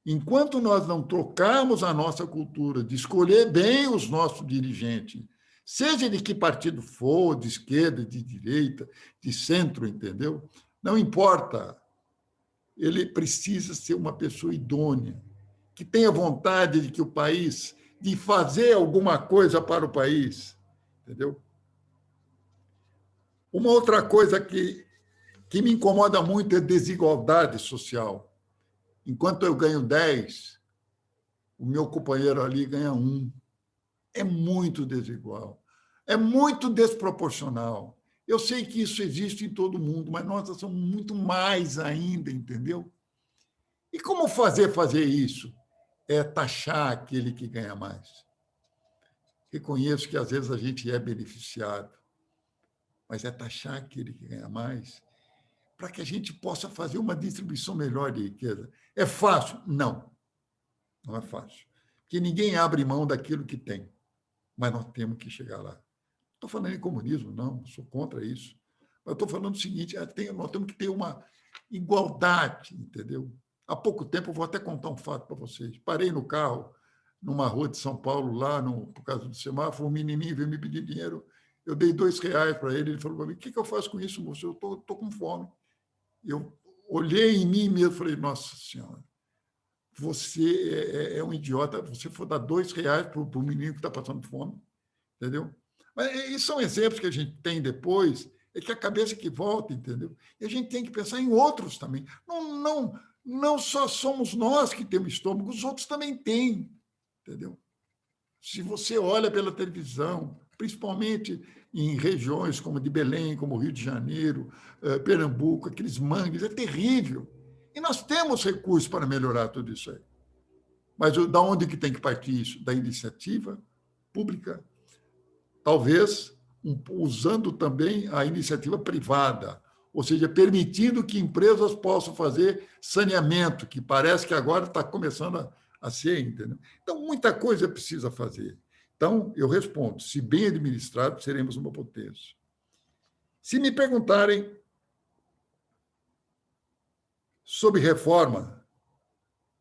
Speaker 4: Enquanto nós não trocarmos a nossa cultura de escolher bem os nossos dirigentes, seja de que partido for, de esquerda, de direita, de centro, entendeu? Não importa. Ele precisa ser uma pessoa idônea, que tenha vontade de que o país, de fazer alguma coisa para o país, entendeu? Uma outra coisa que me incomoda muito é a desigualdade social. Enquanto eu ganho 10, o meu companheiro ali ganha 1. É muito desigual. É muito desproporcional. Eu sei que isso existe em todo mundo, mas nós somos muito mais ainda, entendeu? E como fazer isso? É taxar aquele que ganha mais. Reconheço que, às vezes, a gente é beneficiado, mas é taxar aquele que ganha mais para que a gente possa fazer uma distribuição melhor de riqueza. É fácil? Não. Não é fácil. Porque ninguém abre mão daquilo que tem. Mas nós temos que chegar lá. Não estou falando em comunismo, não. Sou contra isso. Mas estou falando o seguinte, nós temos que ter uma igualdade, entendeu? Há pouco tempo, eu vou até contar um fato para vocês. Parei no carro, numa rua de São Paulo, lá por causa do semáforo, um menininho veio me pedir dinheiro. Eu dei R$2 para ele. Ele falou para mim: o que eu faço com isso, moço? Eu estou com fome. Eu olhei em mim mesmo e falei: nossa senhora, você é um idiota, você for dar R$2 para o menino que está passando fome, entendeu? Mas isso são exemplos que a gente tem depois, é que a cabeça que volta, entendeu? E a gente tem que pensar em outros também. Não só somos nós que temos estômago, os outros também têm, entendeu? Se você olha pela televisão, principalmente em regiões como de Belém, como Rio de Janeiro, Pernambuco, aqueles mangues, é terrível. E nós temos recursos para melhorar tudo isso aí. Mas da onde que tem que partir isso? Da iniciativa pública, talvez usando também a iniciativa privada, ou seja, permitindo que empresas possam fazer saneamento, que parece que agora está começando a ser, entendeu? Então, muita coisa precisa fazer. Então, eu respondo: se bem administrado, seremos uma potência. Se me perguntarem sobre reforma,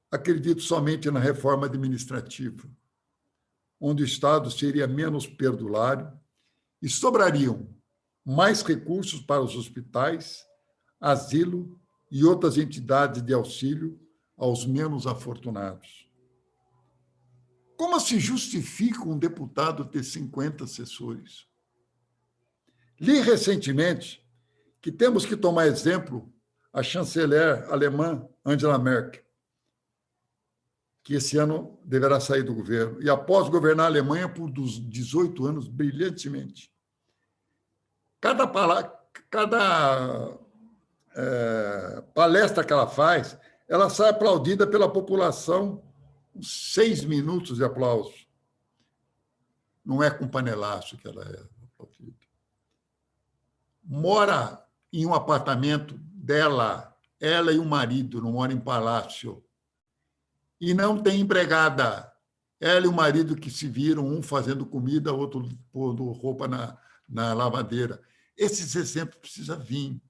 Speaker 4: acredito somente na reforma administrativa, onde o Estado seria menos perdulário e sobrariam mais recursos para os hospitais, asilo e outras entidades de auxílio aos menos afortunados. Como se justifica um deputado ter 50 assessores? Li recentemente que temos que tomar exemplo a chanceler alemã Angela Merkel, que esse ano deverá sair do governo, e após governar a Alemanha por 18 anos brilhantemente. Cada palestra que ela faz, ela sai aplaudida pela população, 6 minutos de aplauso. Não é com panelaço que ela é aplaudida. Mora em um apartamento dela, ela e o marido, não mora em palácio. E não tem empregada. Ela e o marido que se viram, um fazendo comida, outro pondo roupa na lavadeira. Esses exemplos precisam vir.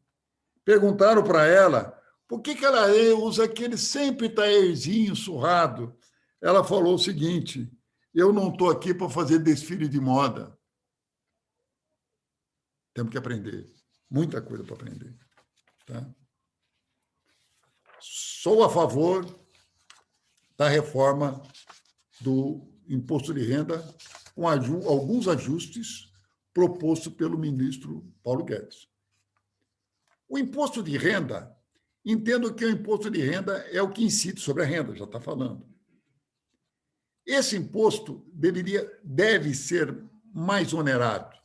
Speaker 4: Perguntaram para ela por que ela usa aquele sempre taierzinho surrado. ela falou o seguinte: eu não estou aqui para fazer desfile de moda. Temos que aprender. Muita coisa para aprender. Tá? Sou a favor da reforma do imposto de renda com alguns ajustes propostos pelo ministro Paulo Guedes. O imposto de renda, entendo que o imposto de renda é o que incide sobre a renda, já está falando. Esse imposto deve ser mais onerado.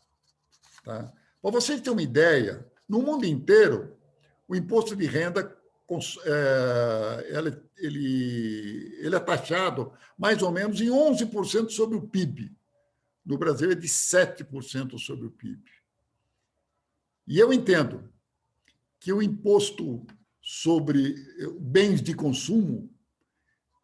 Speaker 4: Tá? Para vocês terem uma ideia, no mundo inteiro, o imposto de renda ele é taxado mais ou menos em 11% sobre o PIB. No Brasil, é de 7% sobre o PIB. E eu entendo que o imposto sobre bens de consumo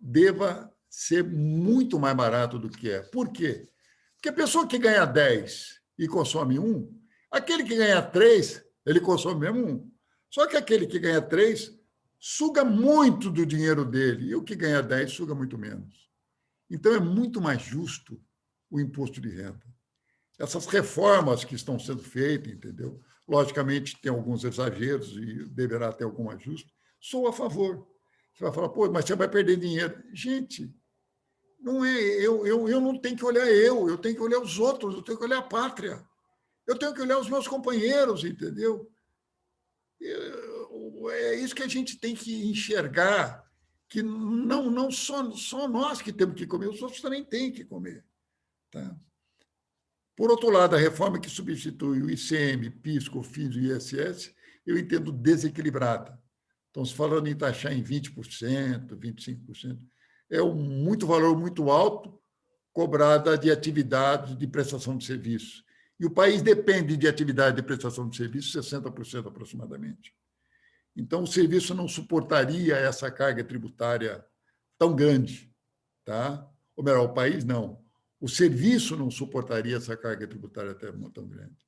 Speaker 4: deva ser muito mais barato do que é. Por quê? Porque a pessoa que ganha 10 e consome 1, aquele que ganha 3, ele consome mesmo 1. Só que aquele que ganha 3 suga muito do dinheiro dele, e o que ganha 10 suga muito menos. Então, é muito mais justo o imposto de renda. Essas reformas que estão sendo feitas, entendeu? Logicamente, tem alguns exageros e deverá ter algum ajuste. Sou a favor. Você vai falar, pô, mas você vai perder dinheiro. Gente, não é eu não tenho que olhar eu tenho que olhar os outros, eu tenho que olhar a pátria. Eu tenho que olhar os meus companheiros, entendeu? É isso que a gente tem que enxergar, que não só nós que temos que comer, os outros também têm que comer. Tá? Por outro lado, a reforma que substitui o ICM, PIS, COFINS e ISS, eu entendo desequilibrada. Estão se falando em taxar em 20%, 25%. É um valor muito alto cobrada de atividades de prestação de serviço. E o país depende de atividade de prestação de serviço 60% aproximadamente. Então, o serviço não suportaria essa carga tributária tão grande. Tá? Ou melhor, o país não. O serviço não suportaria essa carga tributária tão grande.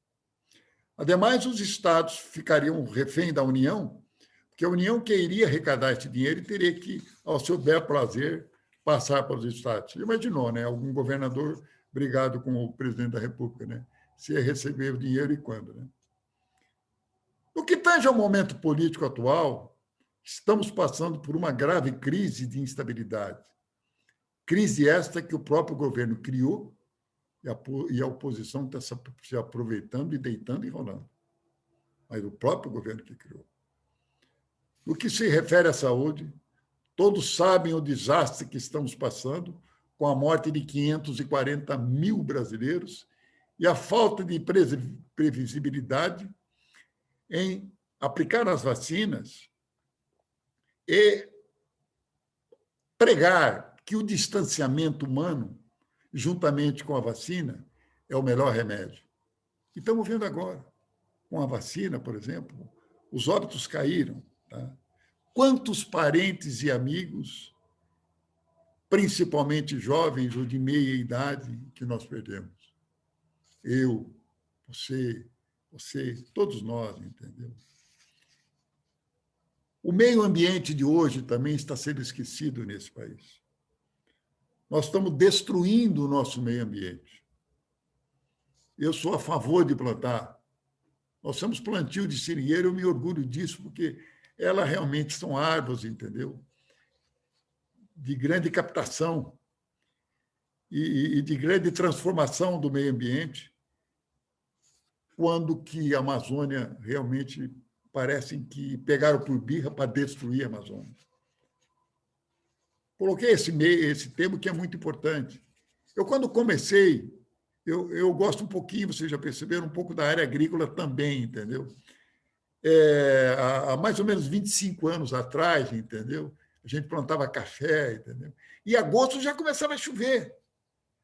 Speaker 4: Ademais, os estados ficariam refém da União, porque a União que iria arrecadar esse dinheiro teria que, ao seu bel prazer, passar para os estados. Você imaginou, né? Algum governador brigado com o presidente da República, né? Se ia receber o dinheiro e quando, né? No que tange ao momento político atual, estamos passando por uma grave crise de instabilidade. Crise esta que o próprio governo criou e a oposição está se aproveitando e deitando e rolando. Mas o próprio governo que criou. No que se refere à saúde, todos sabem o desastre que estamos passando com a morte de 540 mil brasileiros e a falta de previsibilidade em aplicar as vacinas e pregar que o distanciamento humano, juntamente com a vacina, é o melhor remédio. E estamos vendo agora, com a vacina, por exemplo, os óbitos caíram. Tá? Quantos parentes e amigos, principalmente jovens ou de meia idade, que nós perdemos? Eu, você, todos nós, entendeu? O meio ambiente de hoje também está sendo esquecido nesse país. Nós estamos destruindo o nosso meio ambiente. Eu sou a favor de plantar. Nós temos plantio de seringueira, eu me orgulho disso, porque elas realmente são árvores, entendeu? De grande captação e de grande transformação do meio ambiente, quando que a Amazônia realmente parecem que pegaram por birra para destruir a Amazônia. Coloquei esse termo que é muito importante. Eu, quando comecei, eu gosto um pouquinho, vocês já perceberam, um pouco da área agrícola também, entendeu? Há mais ou menos 25 anos atrás, entendeu? A gente plantava café, entendeu? E em agosto já começava a chover.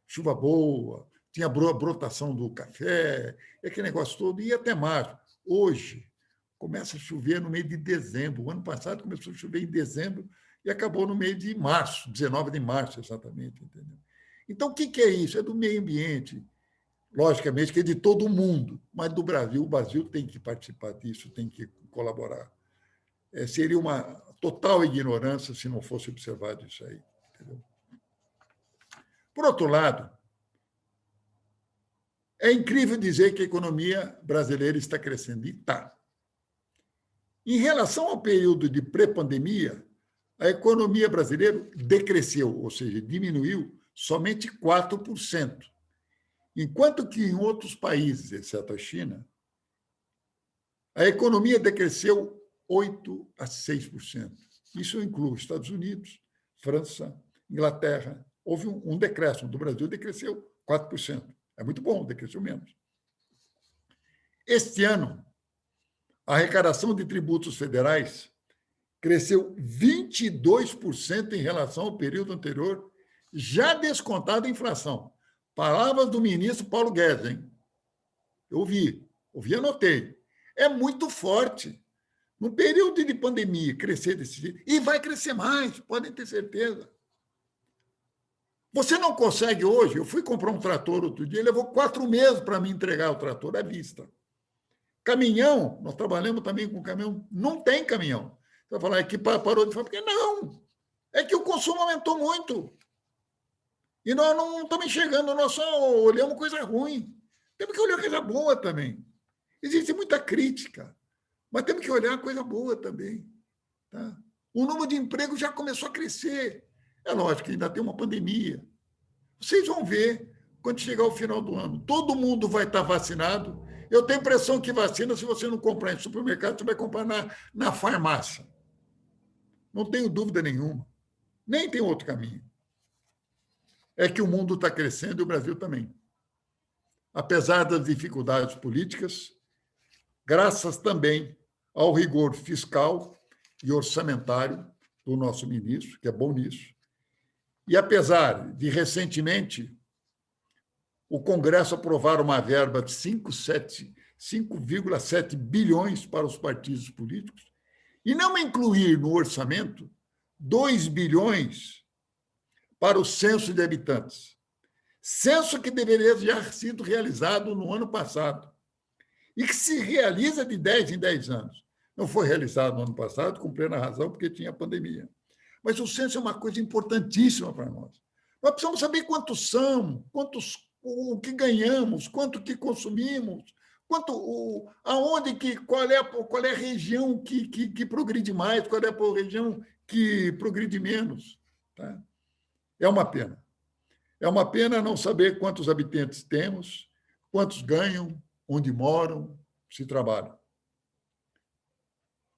Speaker 4: Chuva boa, tinha a brotação do café, aquele negócio todo, e até março. Hoje, começa a chover no meio de dezembro. O ano passado começou a chover em dezembro e acabou no meio de março, 19 de março, exatamente. Entendeu? Então, o que é isso? É do meio ambiente. Logicamente que é de todo mundo, mas do Brasil. O Brasil tem que participar disso, tem que colaborar. Seria uma total ignorância se não fosse observado isso aí. Entendeu? Por outro lado, é incrível dizer que a economia brasileira está crescendo, e está. Em relação ao período de pré-pandemia, a economia brasileira decresceu, ou seja, diminuiu somente 4%, enquanto que em outros países, exceto a China, a economia decresceu 8% a 6%. Isso inclui Estados Unidos, França, Inglaterra. Houve um decréscimo. Do Brasil decresceu 4%. É muito bom, decresceu menos. Este ano, a arrecadação de tributos federais cresceu 22% em relação ao período anterior, já descontada a inflação. Palavras do ministro Paulo Guedes, hein? Eu ouvi e anotei. É muito forte. No período de pandemia, crescer desse jeito, e vai crescer mais, podem ter certeza. Você não consegue hoje, eu fui comprar um trator outro dia, levou 4 meses para me entregar o trator à vista. Caminhão, nós trabalhamos também com caminhão, não tem caminhão. Você vai falar, é que parou de fabricar? Não, é que o consumo aumentou muito. E nós não estamos enxergando, nós só olhamos coisa ruim. Temos que olhar coisa boa também. Existe muita crítica, mas temos que olhar coisa boa também. Tá? O número de emprego já começou a crescer. É lógico que ainda tem uma pandemia. Vocês vão ver quando chegar o final do ano. Todo mundo vai estar vacinado. Eu tenho a impressão que vacina, se você não comprar em supermercado, você vai comprar na farmácia. Não tenho dúvida nenhuma. Nem tem outro caminho. É que o mundo está crescendo e o Brasil também. Apesar das dificuldades políticas, graças também ao rigor fiscal e orçamentário do nosso ministro, que é bom nisso, e apesar de, recentemente, o Congresso aprovar uma verba de 5,7 bilhões para os partidos políticos, e não incluir no orçamento 2 bilhões para o censo de habitantes. Censo que deveria já ter sido realizado no ano passado e que se realiza de 10 em 10 anos. Não foi realizado no ano passado, com plena razão, porque tinha pandemia. Mas o censo é uma coisa importantíssima para nós. Nós precisamos saber quantos são, o que ganhamos, quanto que consumimos, qual é a região que progride mais, qual é a região que progride menos. Tá? É uma pena. É uma pena não saber quantos habitantes temos, quantos ganham, onde moram, se trabalham.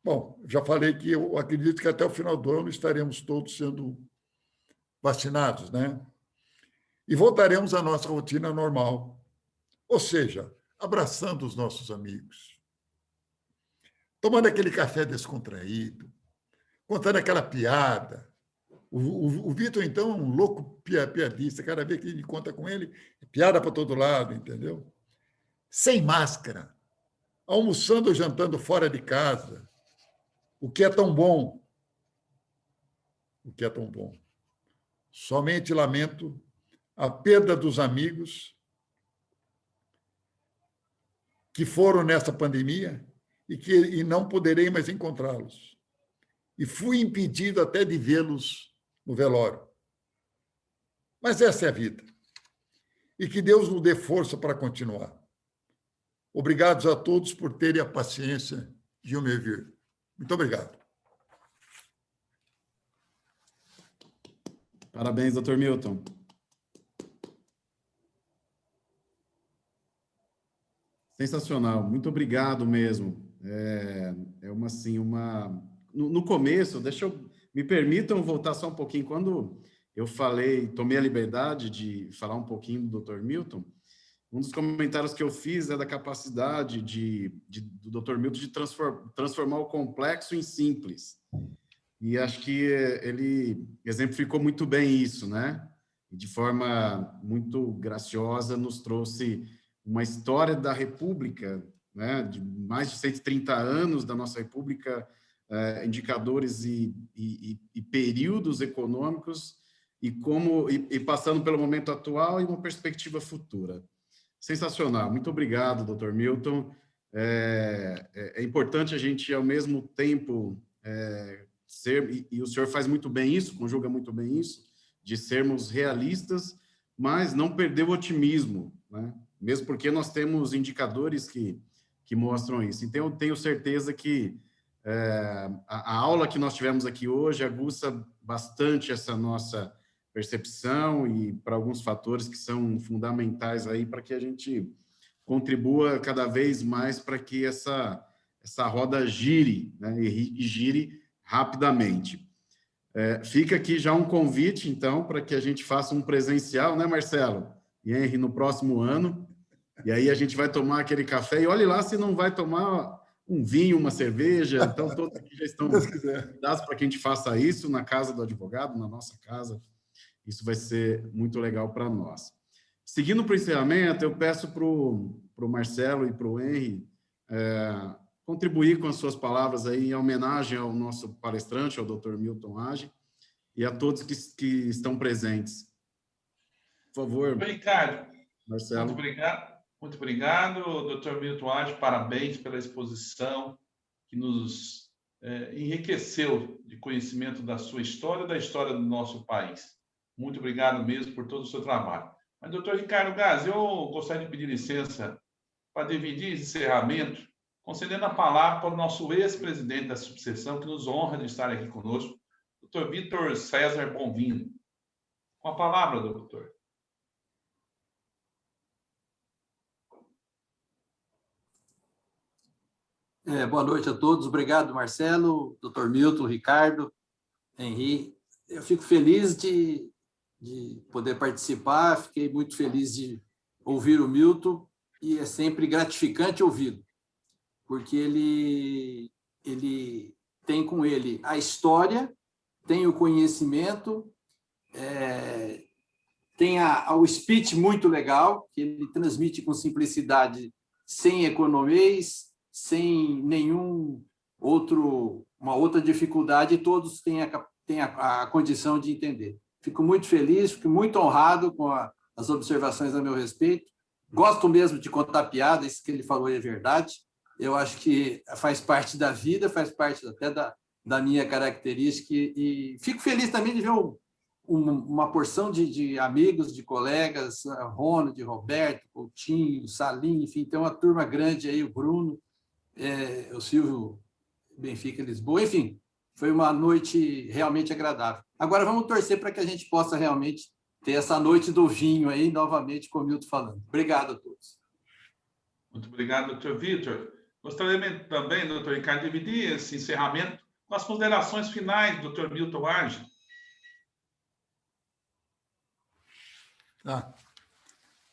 Speaker 4: Bom, já falei que eu acredito que até o final do ano estaremos todos sendo vacinados, né? E voltaremos à nossa rotina normal. Ou seja, abraçando os nossos amigos, tomando aquele café descontraído, contando aquela piada. O Vitor, então, é um louco piadista. Cada vez que ele conta com ele, é piada para todo lado, entendeu? Sem máscara, almoçando ou jantando fora de casa. O que é tão bom? O que é tão bom? Somente lamento a perda dos amigos que foram nessa pandemia e não poderei mais encontrá-los. E fui impedido até de vê-los no velório. Mas essa é a vida. E que Deus nos dê força para continuar. Obrigados a todos por terem a paciência de me ouvir. Muito obrigado.
Speaker 3: Parabéns, doutor Milton. Sensacional, muito obrigado mesmo. No começo, me permitam voltar só um pouquinho. Quando eu tomei a liberdade de falar um pouquinho do Dr. Milton, um dos comentários que eu fiz é da capacidade do Dr. Milton de transformar o complexo em simples. E acho que ele exemplificou muito bem isso, né? De forma muito graciosa, nos trouxe uma história da República, né? De mais de 130 anos da nossa República, indicadores e períodos econômicos, e passando pelo momento atual e uma perspectiva futura. Sensacional. Muito obrigado, doutor Milton. É importante a gente, ao mesmo tempo, e o senhor faz muito bem isso, conjuga muito bem isso, de sermos realistas, mas não perder o otimismo, né? Mesmo porque nós temos indicadores que mostram isso. Então, eu tenho certeza que a aula que nós tivemos aqui hoje aguça bastante essa nossa percepção e para alguns fatores que são fundamentais aí para que a gente contribua cada vez mais para que essa roda gire, né? E gire rapidamente. Fica aqui já um convite, então, para que a gente faça um presencial, né, Marcelo e Henry, no próximo ano. E aí a gente vai tomar aquele café e olhe lá se não vai tomar um vinho, uma cerveja. Então, todos aqui já estão convidados para que a gente faça isso na casa do advogado, na nossa casa. Isso vai ser muito legal para nós. Seguindo para o encerramento, eu peço para o Marcelo e para o Henry contribuir com as suas palavras aí em homenagem ao nosso palestrante, ao Dr. Milton Age, e a todos que estão presentes. Por favor,
Speaker 1: Ricardo,
Speaker 3: Marcelo.
Speaker 1: Muito obrigado, Dr. Milton Age, parabéns pela exposição que nos enriqueceu de conhecimento da sua história e da história do nosso país. Muito obrigado mesmo por todo o seu trabalho. Mas, doutor Ricardo Gás, eu gostaria de pedir licença para dividir esse encerramento, concedendo a palavra para o nosso ex-presidente da subseção, que nos honra de estar aqui conosco, doutor Vitor César Bonvino. Com a palavra, doutor.
Speaker 6: Boa noite a todos. Obrigado, Marcelo, doutor Milton, Ricardo, Henry. Eu fico feliz de poder participar, fiquei muito feliz de ouvir o Milton, e é sempre gratificante ouvi-lo, porque ele tem com ele a história, tem o conhecimento, tem o speech muito legal, que ele transmite com simplicidade, sem economês, sem uma outra dificuldade, e todos têm a condição de entender. Fico muito feliz, fico muito honrado com as observações a meu respeito. Gosto mesmo de contar piada, isso que ele falou é verdade. Eu acho que faz parte da vida, faz parte até da minha característica, e fico feliz também de ver uma porção de amigos, de colegas, Ronald, Roberto, Coutinho, Salim, enfim, tem uma turma grande aí, o Bruno, o Silvio Benfica Lisboa, enfim, foi uma noite realmente agradável. Agora vamos torcer para que a gente possa realmente ter essa noite do vinho aí, novamente, com o Milton falando. Obrigado a todos.
Speaker 1: Muito obrigado, doutor Vitor. Gostaria também, doutor Ricardo, de dividir esse encerramento com as considerações finais do doutor Milton Age.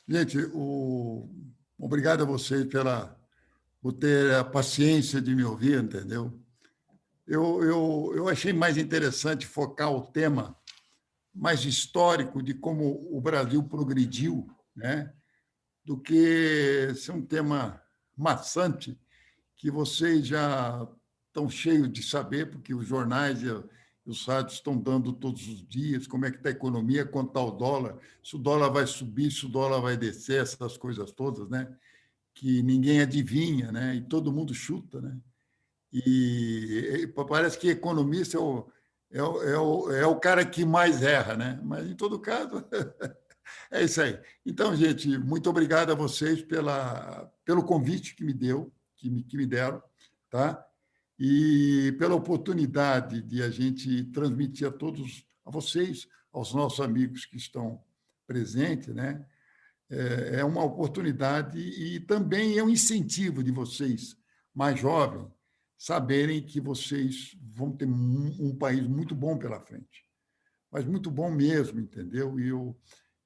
Speaker 4: Gente, obrigado a vocês por ter a paciência de me ouvir, entendeu? Eu achei mais interessante focar o tema mais histórico de como o Brasil progrediu, né, do que ser um tema maçante que vocês já estão cheios de saber, porque os jornais e os sites estão dando todos os dias como é que está a economia, quanto está o dólar, se o dólar vai subir, se o dólar vai descer, essas coisas todas, né, que ninguém adivinha, né, e todo mundo chuta, né? E parece que economista é o cara que mais erra, né? Mas, em todo caso, é isso aí. Então, gente, muito obrigado a vocês pelo convite que me deram, tá? E pela oportunidade de a gente transmitir a vocês, aos nossos amigos que estão presentes, né? É uma oportunidade e também é um incentivo de vocês, mais jovens, saberem que vocês vão ter um país muito bom pela frente, mas muito bom mesmo, entendeu?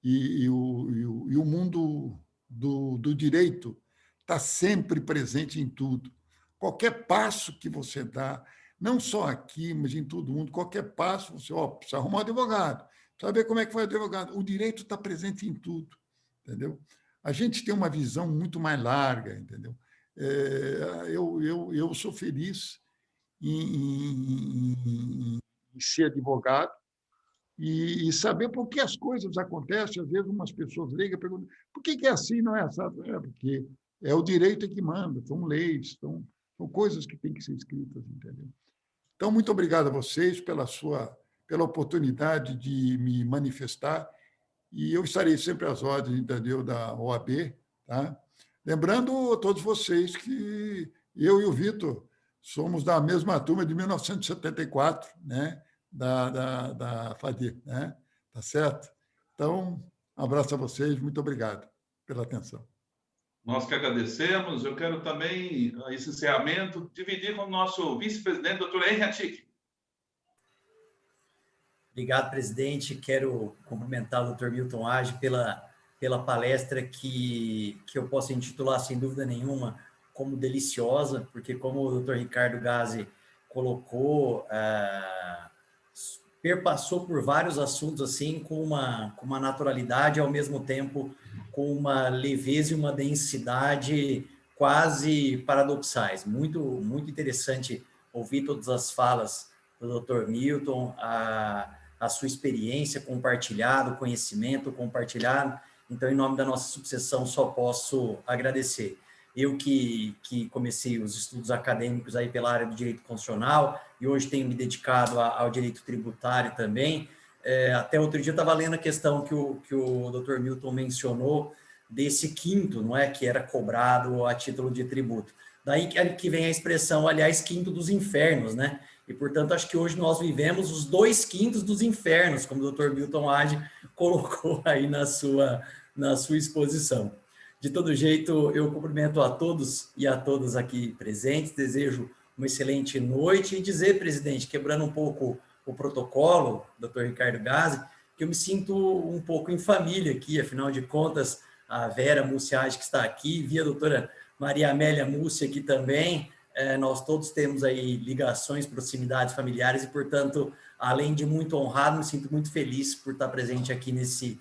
Speaker 4: E o mundo do direito está sempre presente em tudo. Qualquer passo que você dá, não só aqui, mas em todo mundo, qualquer passo, você precisa arrumar um advogado, precisa ver como é que foi o advogado. O direito está presente em tudo, entendeu? A gente tem uma visão muito mais larga, entendeu? Eu sou feliz em ser advogado e saber por que as coisas acontecem. Às vezes, umas pessoas leigas perguntam por que é assim, não é assado? Porque é o direito que manda, são leis, são coisas que têm que ser escritas, entendeu? Então, muito obrigado a vocês pela oportunidade de me manifestar e eu estarei sempre às ordens, entendeu, da OAB, tá? Lembrando a todos vocês que eu e o Vitor somos da mesma turma de 1974, né? da FADI, né? Tá certo? Então, um abraço a vocês, muito obrigado pela atenção.
Speaker 1: Nós que agradecemos. Eu quero também, esse encerramento, dividir com o nosso vice-presidente, doutor Henry Hatik.
Speaker 2: Obrigado, presidente. Quero cumprimentar o doutor Milton Age pela palestra que eu posso intitular, sem dúvida nenhuma, como deliciosa, porque, como o doutor Ricardo Gasi colocou, perpassou por vários assuntos assim com uma naturalidade, ao mesmo tempo com uma leveza e uma densidade quase paradoxais. Muito, muito interessante ouvir todas as falas do Dr. Milton, a sua experiência compartilhada, o conhecimento compartilhado. Então, em nome da nossa subseção, só posso agradecer. Eu que comecei os estudos acadêmicos aí pela área do direito constitucional e hoje tenho me dedicado ao direito tributário também. Até outro dia eu estava lendo a questão que o Dr. Milton mencionou desse quinto, não é, que era cobrado a título de tributo. Daí que vem a expressão, aliás, quinto dos infernos, né? E, portanto, acho que hoje nós vivemos os 2/5 dos infernos, como o Dr. Milton Age colocou aí na sua exposição. De todo jeito, eu cumprimento a todos e a todas aqui presentes, desejo uma excelente noite e dizer, presidente, quebrando um pouco o protocolo, Dr. Ricardo Gasi, que eu me sinto um pouco em família aqui, afinal de contas, a Vera Muciage que está aqui, vi a doutora Maria Amélia Múcia aqui também, nós todos temos aí ligações, proximidades familiares e, portanto, além de muito honrado, me sinto muito feliz por estar presente aqui nesse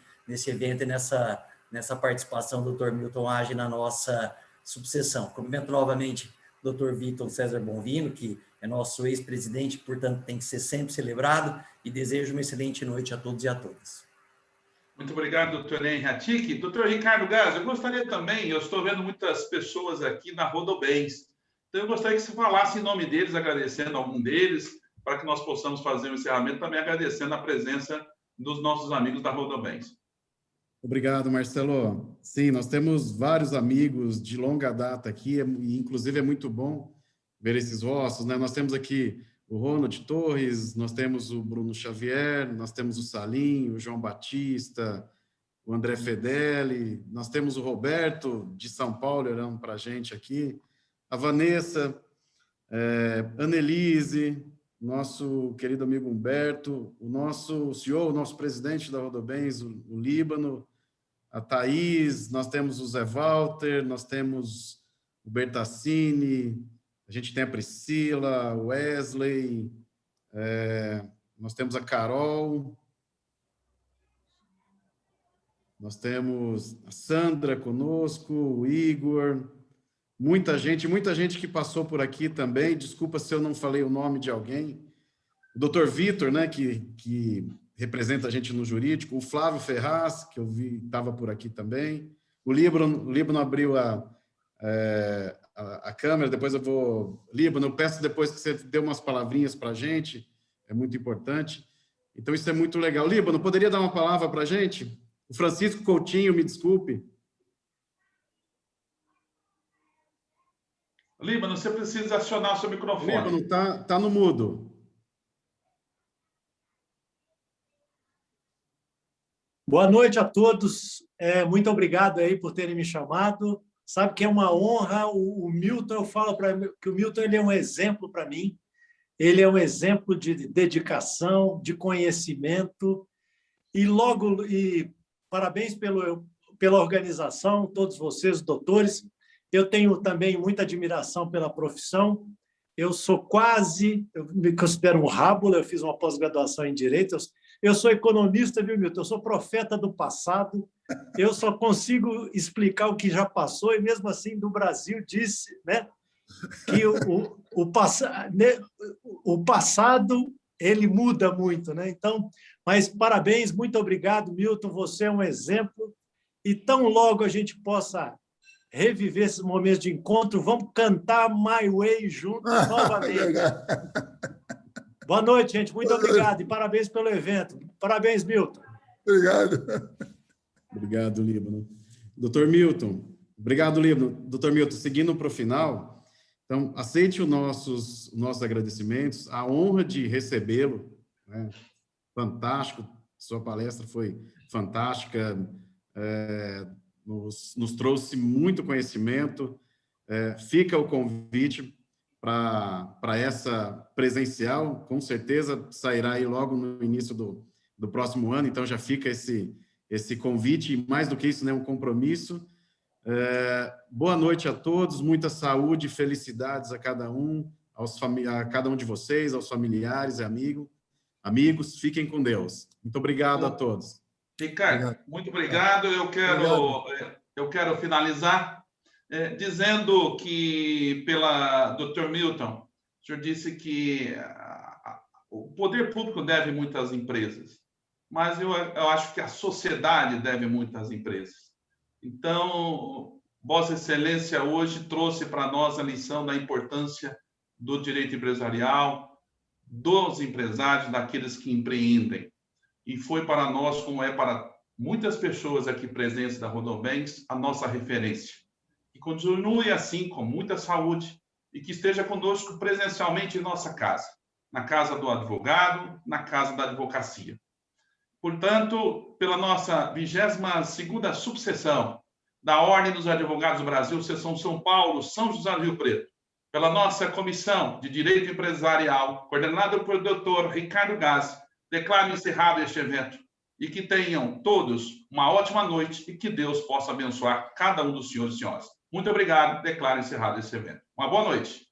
Speaker 2: evento e nessa participação do Dr. Milton Age na nossa subseção. Cumprimento novamente o Dr. Vitor César Bonvino, que é nosso ex-presidente, portanto, tem que ser sempre celebrado, e desejo uma excelente noite a todos e a todas.
Speaker 1: Muito obrigado, doutor Henry Hatik. Doutor Ricardo Gasi, eu gostaria também, eu estou vendo muitas pessoas aqui na Rodobens, então eu gostaria que você falasse em nome deles, agradecendo algum deles, para que nós possamos fazer um encerramento, também agradecendo a presença dos nossos amigos da Rodobens.
Speaker 3: Obrigado, Marcelo. Sim, nós temos vários amigos de longa data aqui, e inclusive é muito bom ver esses rostos, né? Nós temos aqui o Ronald Torres, nós temos o Bruno Xavier, nós temos o Salim, o João Batista, o André Fedeli, nós temos o Roberto, de São Paulo, olhando para a gente aqui, a Vanessa, Annelise, nosso querido amigo Humberto, o nosso CEO, o nosso presidente da Rodobens, o Líbano, a Thaís, nós temos o Zé Walter, nós temos o Bertassini, a gente tem a Priscila, o Wesley, nós temos a Carol, nós temos a Sandra conosco, o Igor, muita gente que passou por aqui também, desculpa se eu não falei o nome de alguém, o Dr. Vitor, né, que representa a gente no jurídico, o Flávio Ferraz, que eu vi, estava por aqui também, o Líbano abriu a câmera, depois eu vou... Líbano, eu peço depois que você dê umas palavrinhas para a gente, é muito importante. Então, isso é muito legal. Líbano, poderia dar uma palavra para a gente? O Francisco Coutinho, me desculpe.
Speaker 1: Líbano, você precisa acionar o seu microfone.
Speaker 3: Líbano, tá no mudo.
Speaker 7: Boa noite a todos. Muito obrigado aí por terem me chamado. Sabe que é uma honra. O Milton, eu falo que o Milton ele é um exemplo para mim. Ele é um exemplo de dedicação, de conhecimento. E parabéns pela organização, todos vocês, doutores. Eu tenho também muita admiração pela profissão. Eu me considero um rábula, eu fiz uma pós-graduação em Direito. Eu sou economista, viu, Milton? Eu sou profeta do passado. Eu só consigo explicar o que já passou, e mesmo assim, do Brasil, disse, né, que o passado ele muda muito, né? Então, mas parabéns, muito obrigado, Milton. Você é um exemplo. E tão logo a gente possa reviver esses momentos de encontro, vamos cantar My Way juntos novamente. Boa noite, gente. Muito obrigado e parabéns pelo evento. Parabéns, Milton.
Speaker 4: Obrigado.
Speaker 3: Obrigado, Líbano. Doutor Milton, obrigado, Líbano. Doutor Milton, seguindo para o final, então, aceite os nossos agradecimentos, a honra de recebê-lo, né? Fantástico, sua palestra foi fantástica, nos trouxe muito conhecimento. Fica o convite para essa presencial, com certeza sairá aí logo no início do próximo ano, então já fica esse convite, e mais do que isso, né, um compromisso. Boa noite a todos, muita saúde e felicidades a cada um, a cada um de vocês, aos familiares e amigos, fiquem com Deus. Muito obrigado a todos.
Speaker 1: Ricardo, muito obrigado. Eu quero finalizar dizendo que, pela Dr. Milton, o senhor disse que o poder público deve muito às empresas, mas eu acho que a sociedade deve muito às empresas. Então, Vossa Excelência hoje trouxe para nós a lição da importância do direito empresarial, dos empresários, daqueles que empreendem. E foi para nós, como é para muitas pessoas aqui presentes da Rodobanks, a nossa referência. E continue assim, com muita saúde, e que esteja conosco presencialmente em nossa casa, na casa do advogado, na casa da advocacia. Portanto, pela nossa 22ª subseção da Ordem dos Advogados do Brasil, Seção São Paulo, São José do Rio Preto, pela nossa Comissão de Direito Empresarial, coordenada pelo Dr. Ricardo Gazzi, declaro encerrado este evento e que tenham todos uma ótima noite e que Deus possa abençoar cada um dos senhores e senhoras. Muito obrigado, declaro encerrado esse evento. Uma boa noite.